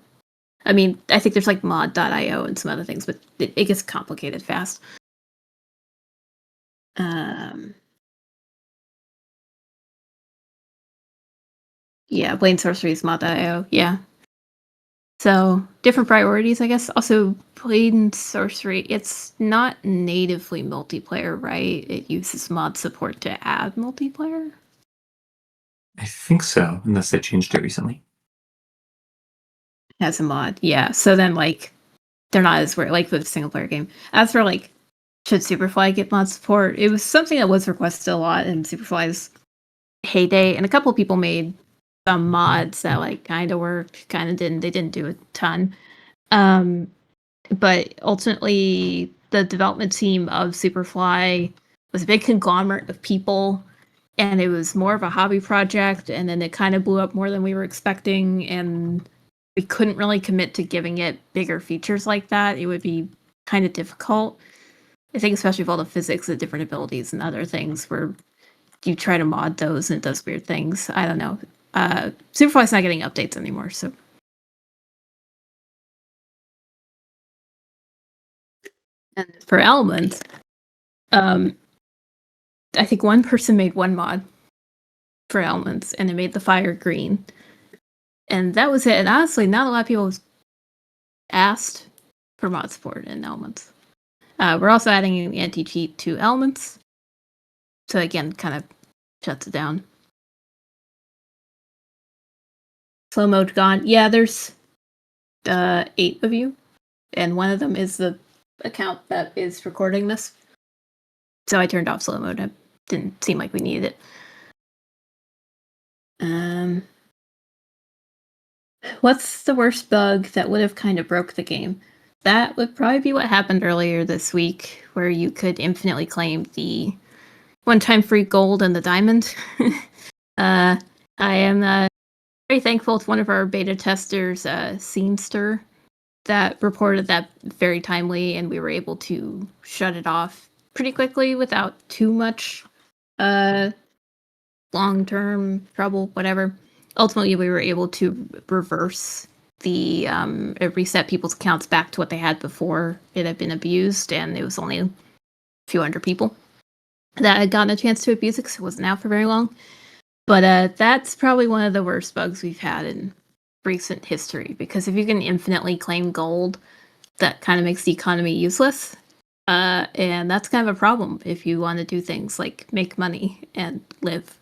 I mean, I think there's like mod.io and some other things, but it gets complicated fast. Yeah, Blade Sorcery is mod.io. Yeah. So different priorities, I guess. Also, Blade and Sorcery, it's not natively multiplayer, right? It uses mod support to add multiplayer. I think so, unless they changed it recently. As a mod, yeah. So then, like, they're not as weird, like with a single player game. As for like, should Superfly get mod support? It was something that was requested a lot in Superfly's heyday, and a couple of people made some mods that like kind of worked, kind of didn't. They didn't do a ton. But ultimately, the development team of Superfly was a big conglomerate of people, and it was more of a hobby project. And then it kind of blew up more than we were expecting, and we couldn't really commit to giving it bigger features like that. It would be kind of difficult. I think, especially with all the physics, the different abilities, and other things, where you try to mod those and it does weird things. I don't know. Superfly's not getting updates anymore, so. And for Elements, I think one person made one mod for Elements, and it made the fire green. And that was it. And honestly, not a lot of people asked for mod support in Elements. We're also adding an anti-cheat to Elements. So again, kind of shuts it down. Slow mode gone. Yeah, there's 8 of you, and one of them is the account that is recording this. So I turned off slow mode. It didn't seem like we needed it. What's the worst bug that would have kind of broke the game? That would probably be what happened earlier this week, where you could infinitely claim the one-time free gold and the diamond. I am very thankful to one of our beta testers, Seamster, that reported that very timely, and we were able to shut it off pretty quickly without too much long-term trouble, whatever. Ultimately, we were able to reverse the reset people's accounts back to what they had before it had been abused, and it was only few hundred people that had gotten a chance to abuse it because it wasn't out for very long. But that's probably one of the worst bugs we've had in recent history, because if you can infinitely claim gold, that kind of makes the economy useless. And that's kind of a problem if you want to do things like make money and live.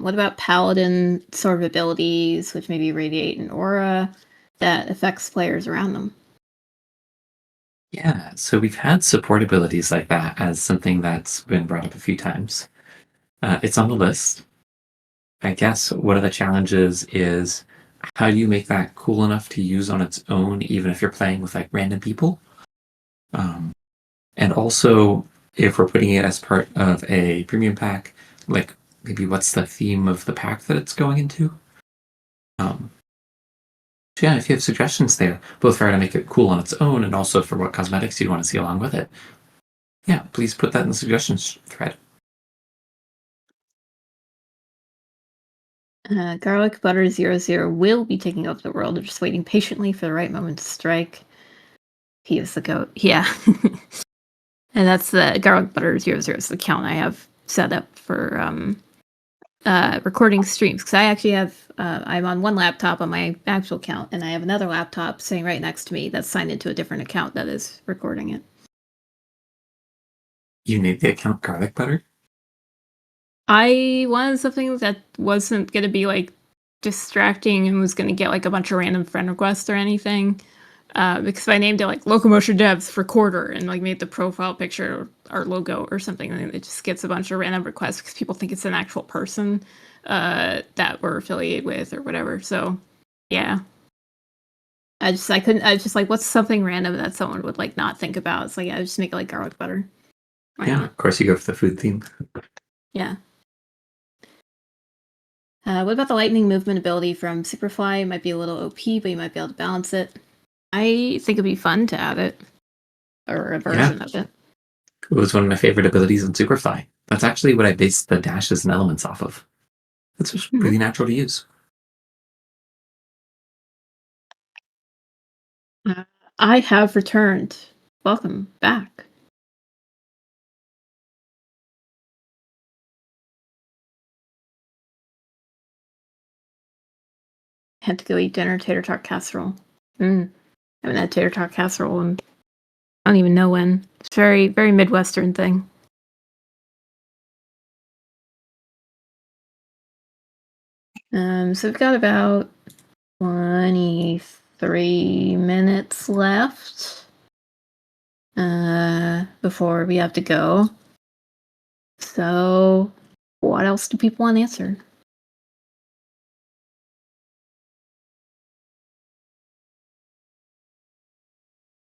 What about paladin sort of abilities, which maybe radiate an aura that affects players around them? Yeah, so we've had support abilities like that as something that's been brought up a few times. It's on the list. I guess one of the challenges is how do you make that cool enough to use on its own, even if you're playing with like random people? And also, if we're putting it as part of a premium pack, like maybe what's the theme of the pack that it's going into? So yeah, if you have suggestions there, both for how to make it cool on its own and also for what cosmetics you'd want to see along with it, yeah, please put that in the suggestions thread. Garlic Butter 00 will be taking over the world. I'm just waiting patiently for the right moment to strike. He is the goat. Yeah. And that's the Garlic Butter 00 is the account I have set up for recording streams. Because I actually have, I'm on one laptop on my actual account, and I have another laptop sitting right next to me that's signed into a different account that is recording it. You need the account Garlic Butter? I wanted something that wasn't going to be like distracting and was going to get like a bunch of random friend requests or anything. Because if I named it like Locomotion Devs for quarter and like made the profile picture our logo or something, and it just gets a bunch of random requests because people think it's an actual person that we're affiliated with or whatever. So yeah. I was just like, what's something random that someone would like not think about? It's like, I just make it like garlic butter. Why Yeah, not? of course you go for the food theme. Yeah. What about the lightning movement ability from Superfly? It might be a little OP, but you might be able to balance it. I think it'd be fun to add it, or a version of it. It was one of my favorite abilities in Superfly. That's actually what I based the dashes and elements off of. It's just really natural to use. I have returned. Welcome back. Had to go eat dinner, tater tot casserole. I haven't had tater tot casserole and I don't even know when. It's very, very Midwestern thing. So we've got about 23 minutes left before we have to go. So what else do people want to answer?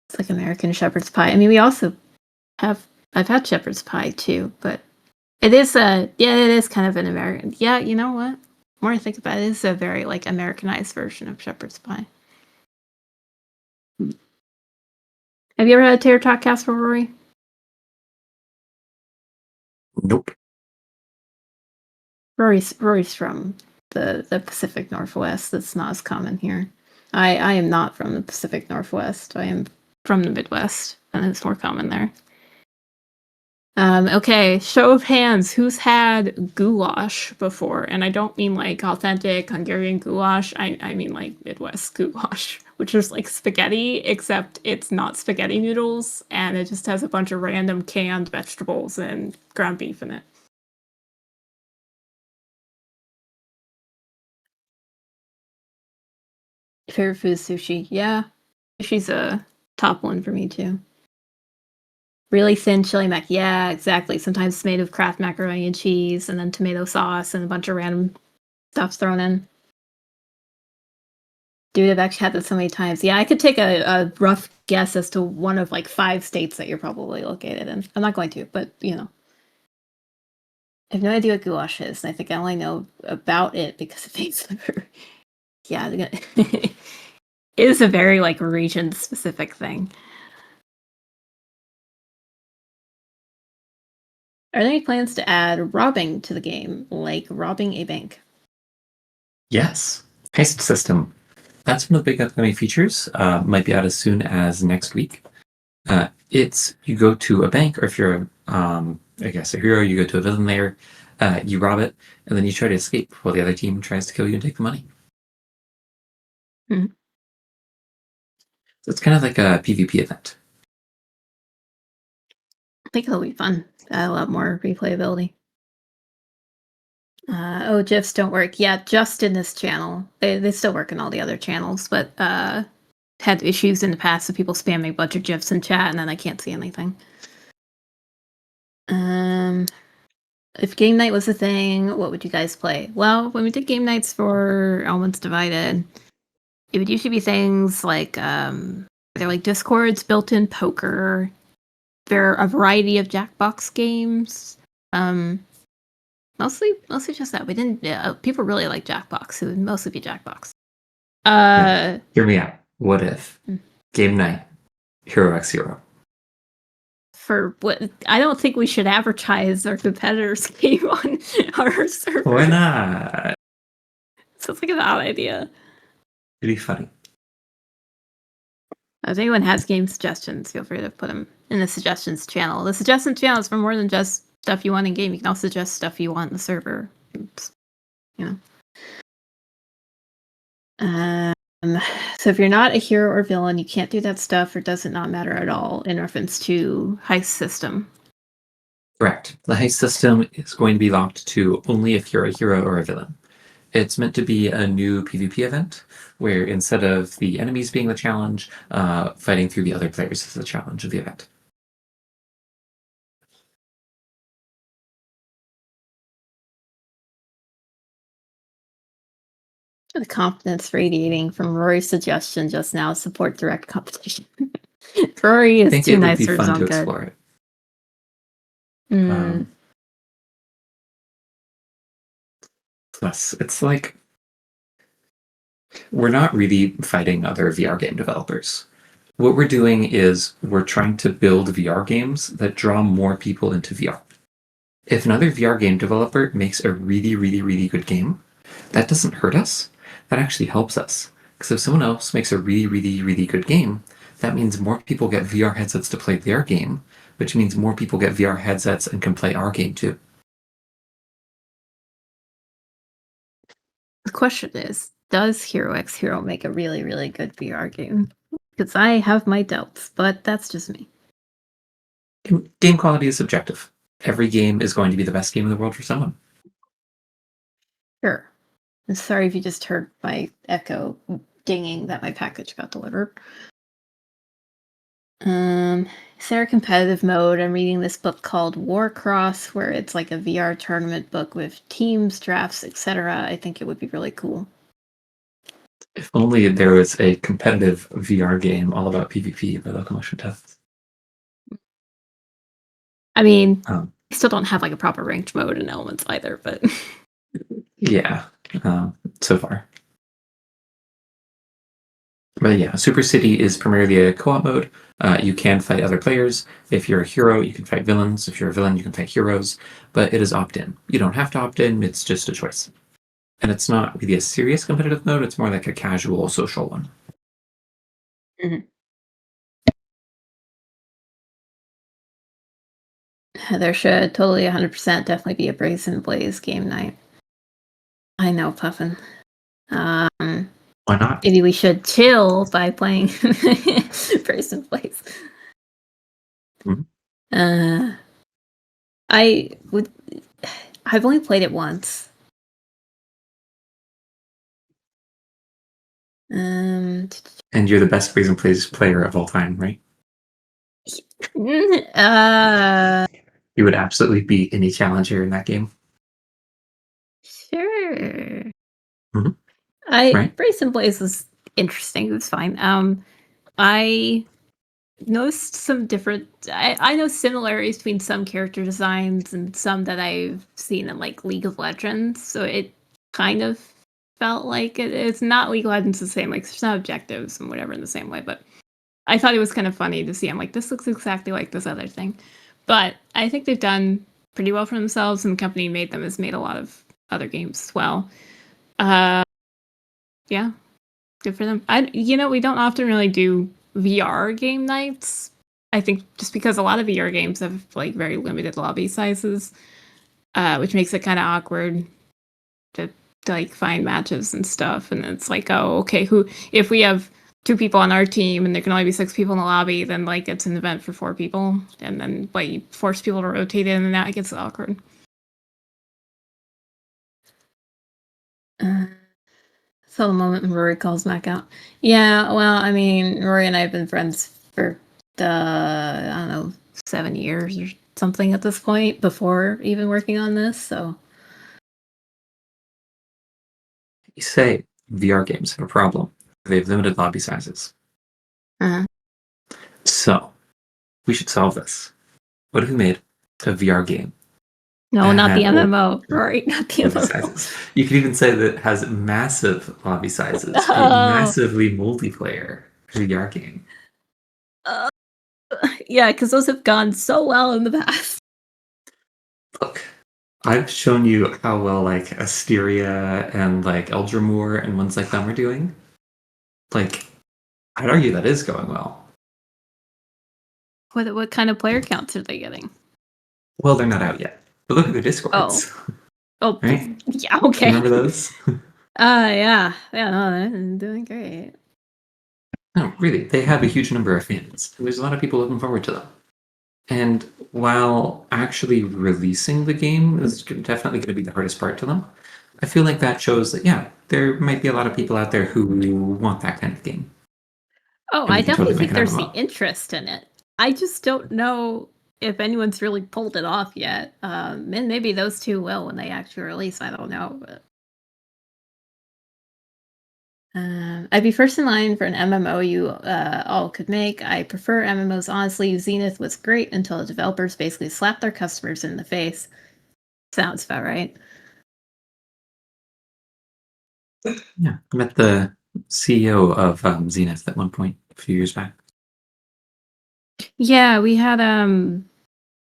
It's like American shepherd's pie. I mean, we also I've had shepherd's pie too, but it is it is kind of an American. Yeah, you know what? The more I think about it, it's a very like Americanized version of shepherd's pie. Have you ever had a tater tot casserole, Rory? Nope. Rory's from the Pacific Northwest. That's not as common here. I am not from the Pacific Northwest. I am from the Midwest, and it's more common there. Okay, show of hands. Who's had goulash before? And I don't mean like authentic Hungarian goulash. I mean like Midwest goulash, which is like spaghetti, except it's not spaghetti noodles, and it just has a bunch of random canned vegetables and ground beef in it. Favorite food is sushi. Yeah, sushi's a top one for me too. Really thin chili mac. Yeah, exactly. Sometimes it's made of Kraft macaroni and cheese, and then tomato sauce and a bunch of random stuff thrown in. Dude, I've actually had that so many times. Yeah, I could take a rough guess as to one of like 5 states that you're probably located in. I'm not going to, but you know. I have no idea what goulash is, and I think I only know about it because of Facebook. Yeah, it is a very like region specific thing. Are there any plans to add robbing to the game, like robbing a bank? Yes. Heist system. That's one of the big upcoming features. Might be out as soon as next week. It's you go to a bank, or if you're I guess a hero, you go to a villain lair, you rob it, and then you try to escape while the other team tries to kill you and take the money. Hmm. So it's kind of like a PvP event. I think it'll be fun. A lot more replayability. Oh, GIFs don't work. Yeah, just in this channel. They still work in all the other channels, but had issues in the past of people spamming a bunch of GIFs in chat, and then I can't see anything. If game night was a thing, what would you guys play? Well, when we did game nights for Elements Divided, it would usually be things like they're like Discord's built-in poker. There are a variety of Jackbox games. Mostly just that. We didn't. People really like Jackbox. It would mostly be Jackbox. Hear me out. What if Hmm. game night, Hero X Hero? For what? I don't think we should advertise our competitors' game on our server. Why not? Sounds like an odd idea. It'd be funny. If anyone has game suggestions, feel free to put them in the suggestions channel. The suggestions channel is for more than just stuff you want in game. You can also suggest stuff you want in the server. It's, you know. So if you're not a hero or villain, you can't do that stuff, or does it not matter at all in reference to heist system? Correct. The heist system is going to be locked to only if you're a hero or a villain. It's meant to be a new PvP event where instead of the enemies being the challenge, fighting through the other players is the challenge of the event. The confidence radiating from Rory's suggestion just now, support direct competition. Rory I is think too it would nice be for his fun own to good. explore it. Plus, it's like we're not really fighting other VR game developers. What we're doing is we're trying to build VR games that draw more people into VR. If another VR game developer makes a really, really, really good game, that doesn't hurt us. That actually helps us. Because if someone else makes a really, really, really good game, that means more people get VR headsets to play their game, which means more people get VR headsets and can play our game too. The question is, does Hero X Hero make a really, really good VR game? Because I have my doubts, but that's just me. Game quality is subjective. Every game is going to be the best game in the world for someone. Sure. I'm sorry if you just heard my echo dinging that my package got delivered. Is there a competitive mode? I'm reading this book called Warcross, where it's like a VR tournament book with teams, drafts, etc. I think it would be really cool. If only there was a competitive VR game all about PvP by locomotion tests. I mean, Um, I still don't have like a proper ranked mode in Elements either, but yeah, so far. But yeah, Super City is primarily a co-op mode. You can fight other players. If you're a hero, you can fight villains. If you're a villain, you can fight heroes. But it is opt-in. You don't have to opt in. It's just a choice. And it's not really a serious competitive mode. It's more like a casual social one. there should totally 100% definitely be a Brazen Blaze game night. I know, Puffin. Why not? Maybe we should chill by playing Brazen Blaze. Mhm. I've only played it once. And you're the best Brazen Blaze player of all time, right? You would absolutely beat any challenger in that game. Sure. Mhm. Right. Brazen Blaze was interesting. It was fine. I noticed some different. I know similarities between some character designs and some that I've seen in like League of Legends. So it kind of felt like it's not League of Legends the same. Like there's not objectives and whatever in the same way. But I thought it was kind of funny to see. I'm like, this looks exactly like this other thing. But I think they've done pretty well for themselves, and the company made them has made a lot of other games as well. Yeah. Good for them. We don't often really do VR game nights. I think just because a lot of VR games have like very limited lobby sizes, which makes it kind of awkward to like find matches and stuff. And it's like, oh, okay, if we have 2 people on our team and there can only be 6 people in the lobby, then like it's an event for 4 people, and then like you force people to rotate in and out, it gets awkward. So the moment when Rory calls Mac out. Yeah, well, I mean, Rory and I have been friends for I don't know, 7 years or something at this point, before even working on this, so You say VR games have a problem. They have limited lobby sizes. uh-huh. So, we should solve this. What if we made a VR game? No, not the Or- MMO, Rory, not the lobby MMO. sizes. You could even say that it has massive lobby sizes. Oh. A massively multiplayer VR game. Yeah, because those have gone so well in the past. Look, I've shown you how well like Asteria and like Eldramore and ones like them are doing. Like, I'd argue that is going well. What kind of player counts are they getting? Well, they're not out yet. But look at their Discords. Oh, Right? yeah, okay. Remember those? Yeah, no, they're doing great. No, really, they have a huge number of fans. And there's a lot of people looking forward to them. And while actually releasing the game is definitely going to be the hardest part to them, I feel like that shows that, yeah, there might be a lot of people out there who want that kind of game. Oh, And we I can definitely totally think make an there's the MMO. interest in it. I just don't know if anyone's really pulled it off yet. And maybe those 2 will when they actually release. I don't know, but I'd be first in line for an MMO you all could make. I prefer MMOs, honestly. Zenith was great until the developers basically slapped their customers in the face. Sounds about right. Yeah, I met the CEO of Zenith at one point a few years back. Yeah, we had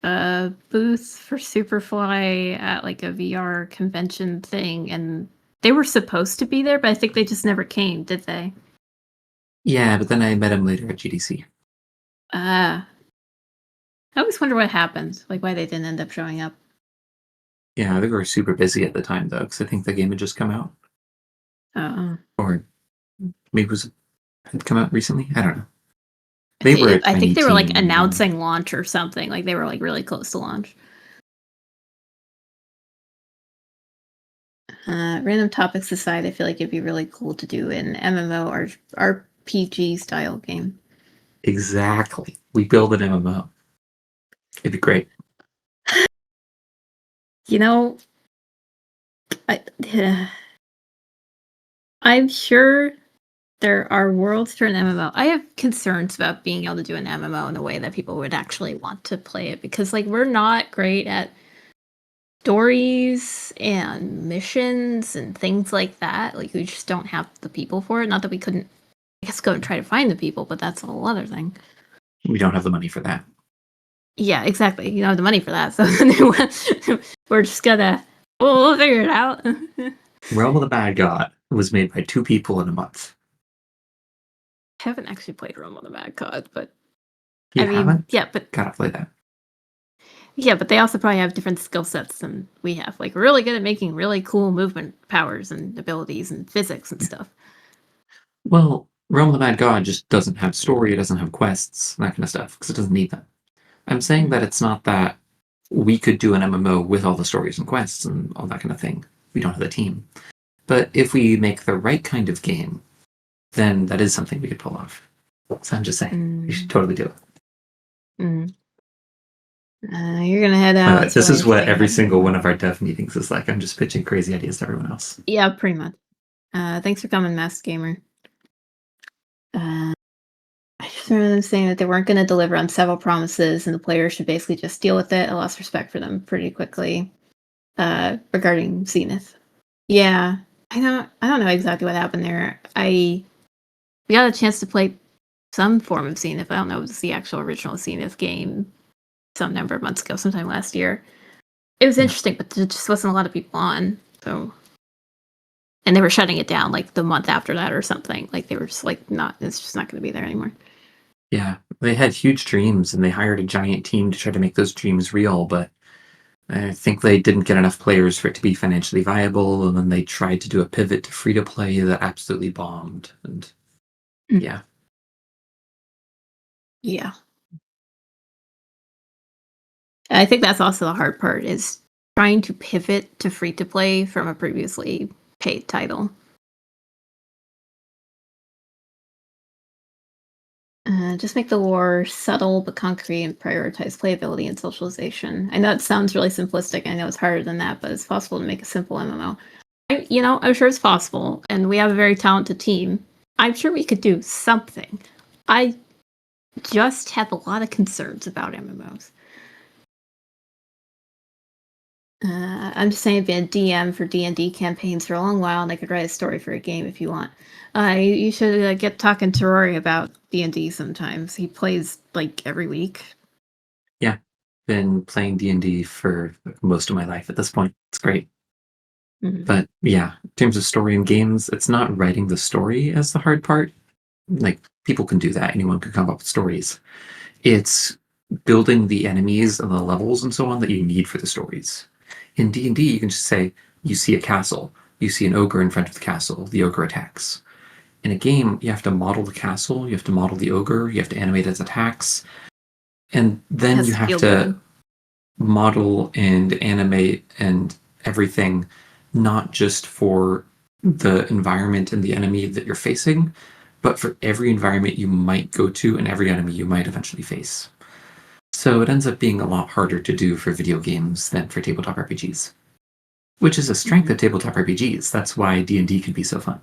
a booth for Superfly at like a VR convention thing, and they were supposed to be there, but I think they just never came, did they? Yeah, but then I met him later at GDC. I always wonder what happened, like why they didn't end up showing up. Yeah, they were super busy at the time, though, because I think the game had just come out. Or maybe had come out recently? I don't know. They were a I think they were like tiny team. announcing launch or something. Like they were like really close to launch. Random topics aside, I feel like it'd be really cool to do an MMO or RPG style game. Exactly. We build an MMO. It'd be great. You know, I'm sure there are worlds for an MMO. I have concerns about being able to do an MMO in a way that people would actually want to play it, because like we're not great at stories and missions and things like that. Like we just don't have the people for it. Not that we couldn't, I guess, go and try to find the people, but that's a whole other thing. We don't have the money for that. Yeah, exactly. You don't have the money for that, so we're just gonna we'll figure it out. Realm of the Bad God was made by 2 people in a month. I haven't actually played Realm of the Mad God, but You I mean, haven't? yeah, but Gotta play that. yeah, but they also probably have different skill sets than we have. Like, we're really good at making really cool movement powers and abilities and physics and stuff. Well, Realm of the Mad God just doesn't have story, it doesn't have quests, that kind of stuff, because it doesn't need them. I'm saying that it's not that we could do an MMO with all the stories and quests and all that kind of thing. We don't have the team. But if we make the right kind of game, then that is something we could pull off. So I'm just saying, you should totally do it. You're gonna head out. This is what every single one of our dev meetings is like. I'm just pitching crazy ideas to everyone else. Yeah, pretty much. Thanks for coming, Masked Gamer. I just remember them saying that they weren't going to deliver on several promises, and the player should basically just deal with it. I lost respect for them pretty quickly. Regarding Zenith, yeah, I don't know exactly what happened there. We got a chance to play some form of Zenith. I don't know if it was the actual original Zenith game some number of months ago, sometime last year. It was interesting, but there just wasn't a lot of people on, so And they were shutting it down like the month after that or something. Like they were just like it's just not going to be there anymore. Yeah, they had huge dreams and they hired a giant team to try to make those dreams real, but I think they didn't get enough players for it to be financially viable, and then they tried to do a pivot to free to play that absolutely bombed. And Mm. yeah, Yeah. I think that's also the hard part is trying to pivot to free to play from a previously paid title. Just make the war subtle but concrete and prioritize playability and socialization. I know it sounds really simplistic. I know it's harder than that, but it's possible to make a simple MMO. I'm sure it's possible, and we have a very talented team. I'm sure we could do something. I just have a lot of concerns about MMOs. I'm just saying, I've been a DM for D&D campaigns for a long while, and I could write a story for a game if you want. You should get talking to Rory about D&D sometimes. He plays like every week. yeah. Been playing D&D for most of my life at this point. It's great. Mhm. But yeah, in terms of story and games, it's not writing the story as the hard part. Like, people can do that. Anyone can come up with stories. It's building the enemies and the levels and so on that you need for the stories. In D&D, you can just say, you see a castle. You see an ogre in front of the castle. The ogre attacks. In a game, you have to model the castle. You have to model the ogre. You have to animate its attacks. And then Has you to have feel to good. model and animate and everything, not just for the environment and the enemy that you're facing, but for every environment you might go to and every enemy you might eventually face. So it ends up being a lot harder to do for video games than for tabletop RPGs, which is a strength of tabletop RPGs. That's why D&D can be so fun.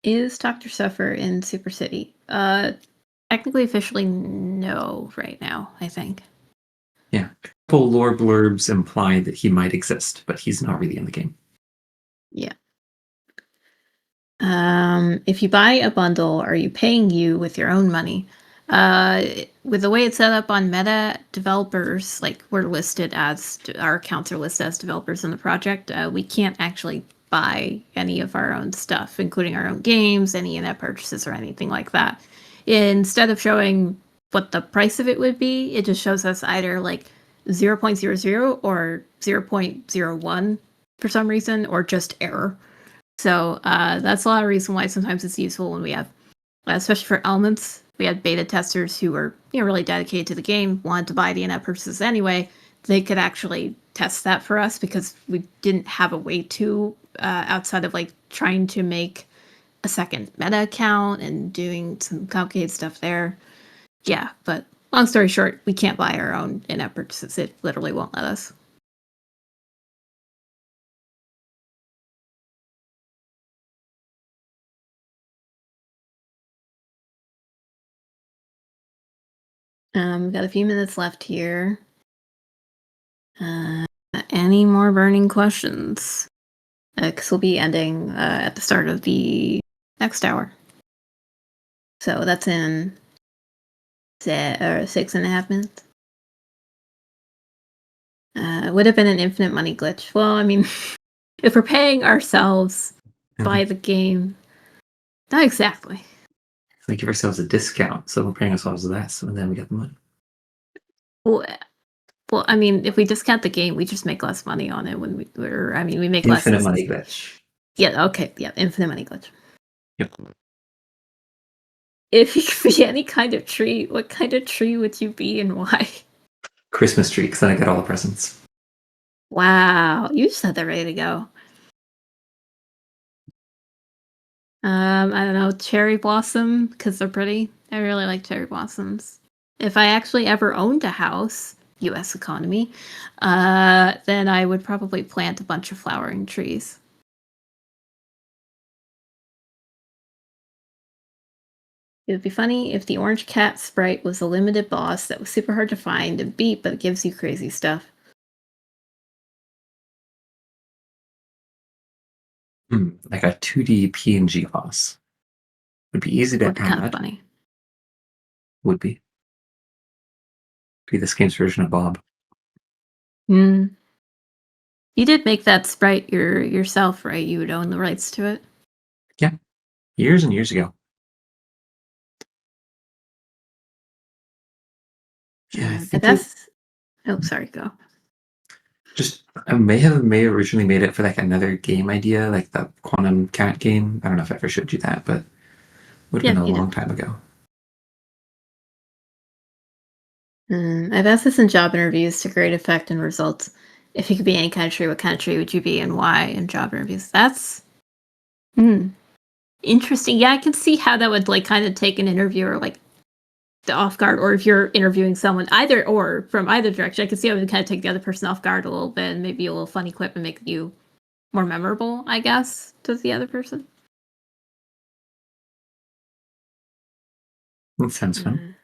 Is Dr. Suffer in Super City? Technically, officially, no, right now, I think. Yeah. A couple lore blurbs imply that he might exist, but he's not really in the game. Yeah. If you buy a bundle, are you paying you with your own money? With the way it's set up on Meta, developers, like we're listed as, our accounts are listed as developers in the project. We can't actually buy any of our own stuff, including our own games, any in-app purchases, or anything like that. Instead of showing what the price of it would be, it just shows us either like 0.00 or 0.01 for some reason, or just error. So that's a lot of reason why sometimes it's useful when we have, especially for elements, we had beta testers who were really dedicated to the game, wanted to buy the in-app purchases anyway. They could actually test that for us because we didn't have a way to outside of like trying to make a second meta account and doing some complicated stuff there. Yeah, but long story short, we can't buy our own in-app purchases. It literally won't let us. We've got a few minutes left here. Any more burning questions? Because we'll be ending at the start of the next hour. So that's in 6.5 minutes. Would have been an infinite money glitch. Well, I mean, if we're paying ourselves by the game, not exactly. We give ourselves a discount, so we're paying ourselves less, and then we get the money. Well, I mean, if we discount the game, we just make less money on it when we make less. Infinite money glitch. Yeah, okay, yeah, infinite money glitch. Yep. If you could be any kind of tree, what kind of tree would you be and why? Christmas tree, because then I get all the presents. Wow, you just had that ready to go. I don't know, cherry blossom, because they're pretty. I really like cherry blossoms. If I actually ever owned a house, US economy, then I would probably plant a bunch of flowering trees. It would be funny if the orange cat sprite was a limited boss that was super hard to find and beat, but it gives you crazy stuff. Like a 2D PNG boss. Would be easy to Would be kind of add. funny. Would be. Be this game's version of Bob. Hmm. You did make that sprite yourself, right? You would own the rights to it. Years and years ago. Yeah, I think that's. Oh, sorry. Go. I may have originally made it for like another game idea, like the Quantum Cat game. I don't know if I ever showed you that, but would have Yeah, been a you long did. time ago. I've asked this in job interviews to great effect and results. If you could be any country, what country would you be and why in job interviews? That's interesting. Yeah, I can see how that would like kind of take an interviewer like the off guard, or if you're interviewing someone either or from either direction, I can see how it would kind of take the other person off guard a little bit and maybe a little funny quip and make you more memorable, I guess, to the other person. That sounds fun.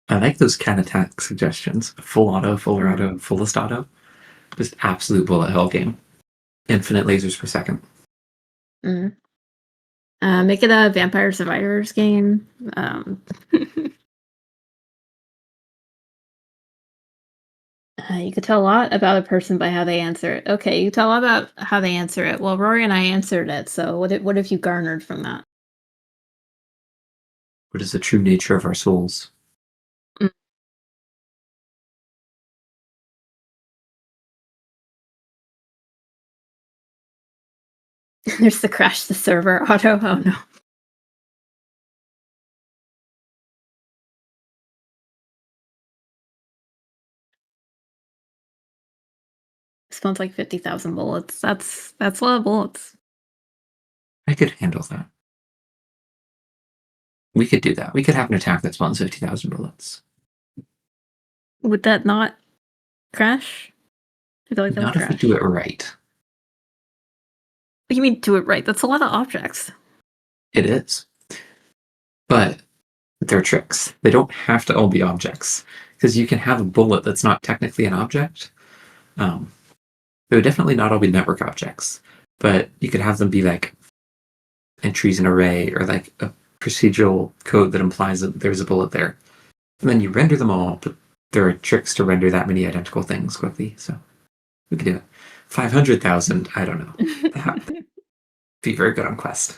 I like those cat attack suggestions. Full auto, fuller auto, fullest auto. Just absolute bullet hell game. Infinite lasers per second. Make it a Vampire Survivors game. You could tell a lot about a person by how they answer it. Okay, you tell a lot about how they answer it. Well, Rory and I answered it, so what have you garnered from that? What is the true nature of our souls? There's the crash the server auto. Oh no. Spawns like 50,000 bullets. That's a lot of bullets. I could handle that. We could do that. We could have an attack that spawns 50,000 bullets. Would that not crash? I feel like that Not would if we crash. do it right. What do you mean do it right? That's a lot of objects. It is. But they're tricks. They don't have to all be objects. Because you can have a bullet that's not technically an object. They would definitely not all be network objects. But you could have them be like entries in an array or like a procedural code that implies that there's a bullet there. And then you render them all, but there are tricks to render that many identical things quickly. So we could do it. 500,000, I don't know. That'd be very good on Quest.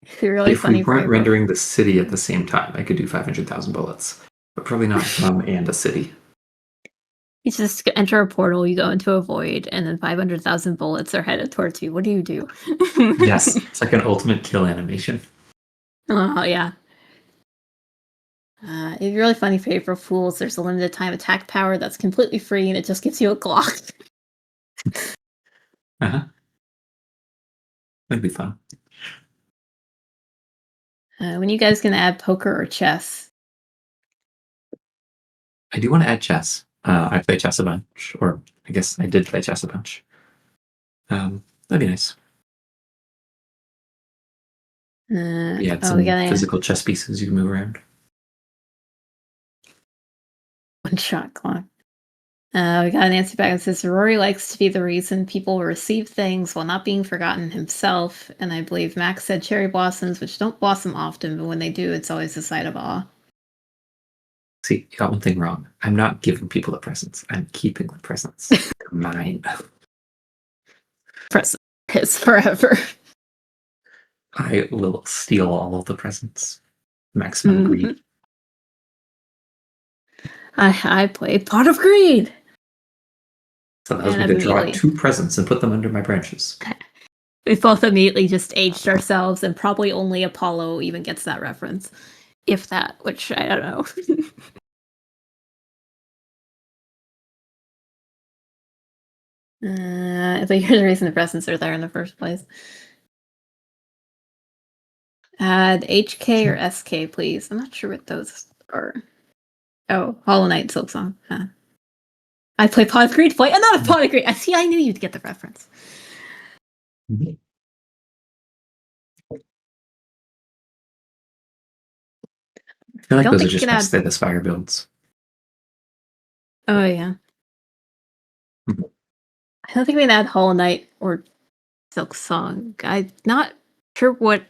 It'd be really If funny we weren't rendering the city at the same time, I could do 500,000 bullets. But probably not from and a city. You just enter a portal, you go into a void, and then 500,000 bullets are headed towards you. What do you do? Yes, it's like an ultimate kill animation. Oh, yeah. It'd be really funny for April Fools. There's a limited time attack power that's completely free, and it just gives you a Glock. Uh-huh. That'd be fun. When you guys gonna add poker or chess? I do want to add chess. I play chess a bunch, or I guess I did play chess a bunch. That'd be nice. We had some physical chess pieces you can move around. One shot clock. We got an answer back that says Rory likes to be the reason people receive things while not being forgotten himself. And I believe Max said cherry blossoms, which don't blossom often, but when they do, it's always a sight of awe. See, you got one thing wrong. I'm not giving people the presents. I'm keeping the presents. Mine. Present is forever. I will steal all of the presents. Maximum greed. I played Pot of Greed. So that was me to draw 2 presents and put them under my branches. We both immediately just aged ourselves, and probably only Apollo even gets that reference. If that, which I don't know. But here's the reason the presents are there in the first place. Add HK or SK, please. I'm not sure what those are. Oh, Hollow Knight Silksong. Huh. I play Pot of Greed. Play another Pot of Greed. See, I knew you'd get the reference. Mm-hmm. I feel like those are just my Status Fire builds. Oh, yeah. I don't think we can add Hollow Knight or Silksong. I'm not sure what.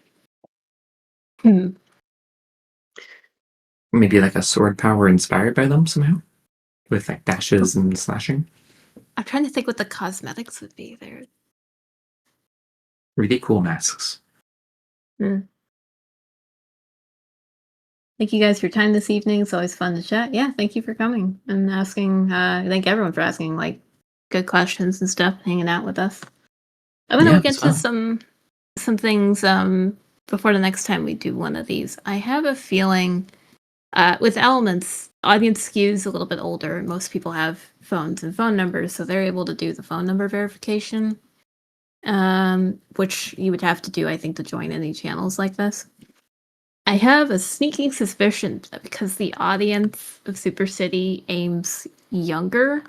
Maybe like a sword power inspired by them somehow? With like dashes and slashing? I'm trying to think what the cosmetics would be there. Really cool masks. Thank you guys for your time this evening. It's always fun to chat. Yeah, thank you for coming and asking. Thank everyone for asking like good questions and stuff, hanging out with us. I'm gonna Yeah, get it's to fun. some things before the next time we do one of these. I have a feeling with elements, audience skews a little bit older. Most people have phones and phone numbers, so they're able to do the phone number verification, which you would have to do, I think, to join any channels like this. I have a sneaking suspicion that because the audience of Super City aims younger,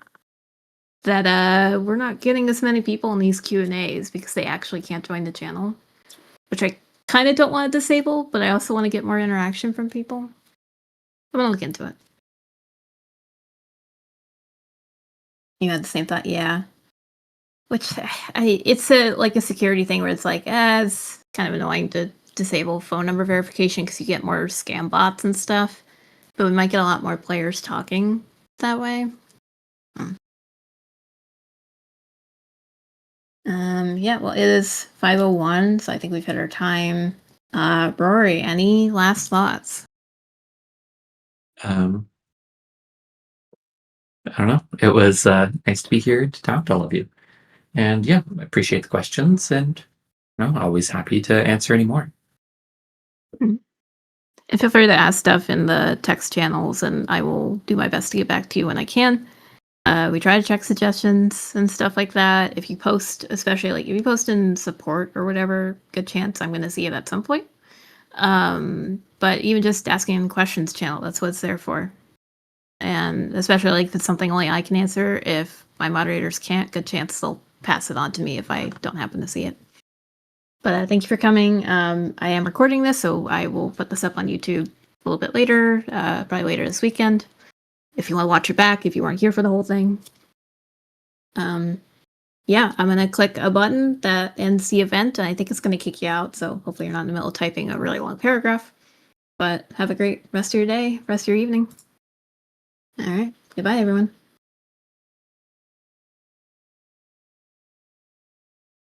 that we're not getting as many people in these Q&As because they actually can't join the channel, which I kind of don't want to disable, but I also want to get more interaction from people. I'm gonna look into it. You had the same thought, yeah. Which it's like a security thing where it's like, it's kind of annoying to disable phone number verification because you get more scam bots and stuff. But we might get a lot more players talking that way. Yeah, well, it is 5:01, so I think we've hit our time. Rory, any last thoughts? I don't know. It was nice to be here to talk to all of you. And yeah, I appreciate the questions and always happy to answer any more. And feel free to ask stuff in the text channels, and I will do my best to get back to you when I can. We try to check suggestions and stuff like that. If you post, especially like if you post in support or whatever, good chance I'm going to see it at some point. But even just asking questions channel, that's what it's there for. And especially like if it's something only I can answer, if my moderators can't, good chance they'll pass it on to me if I don't happen to see it. But thank you for coming. I am recording this, so I will put this up on YouTube a little bit later, probably later this weekend. If you want to watch it back, if you weren't here for the whole thing. Yeah, I'm going to click a button that ends the event, and I think it's going to kick you out, so hopefully you're not in the middle of typing a really long paragraph. But have a great rest of your day, rest of your evening. All right, goodbye, everyone.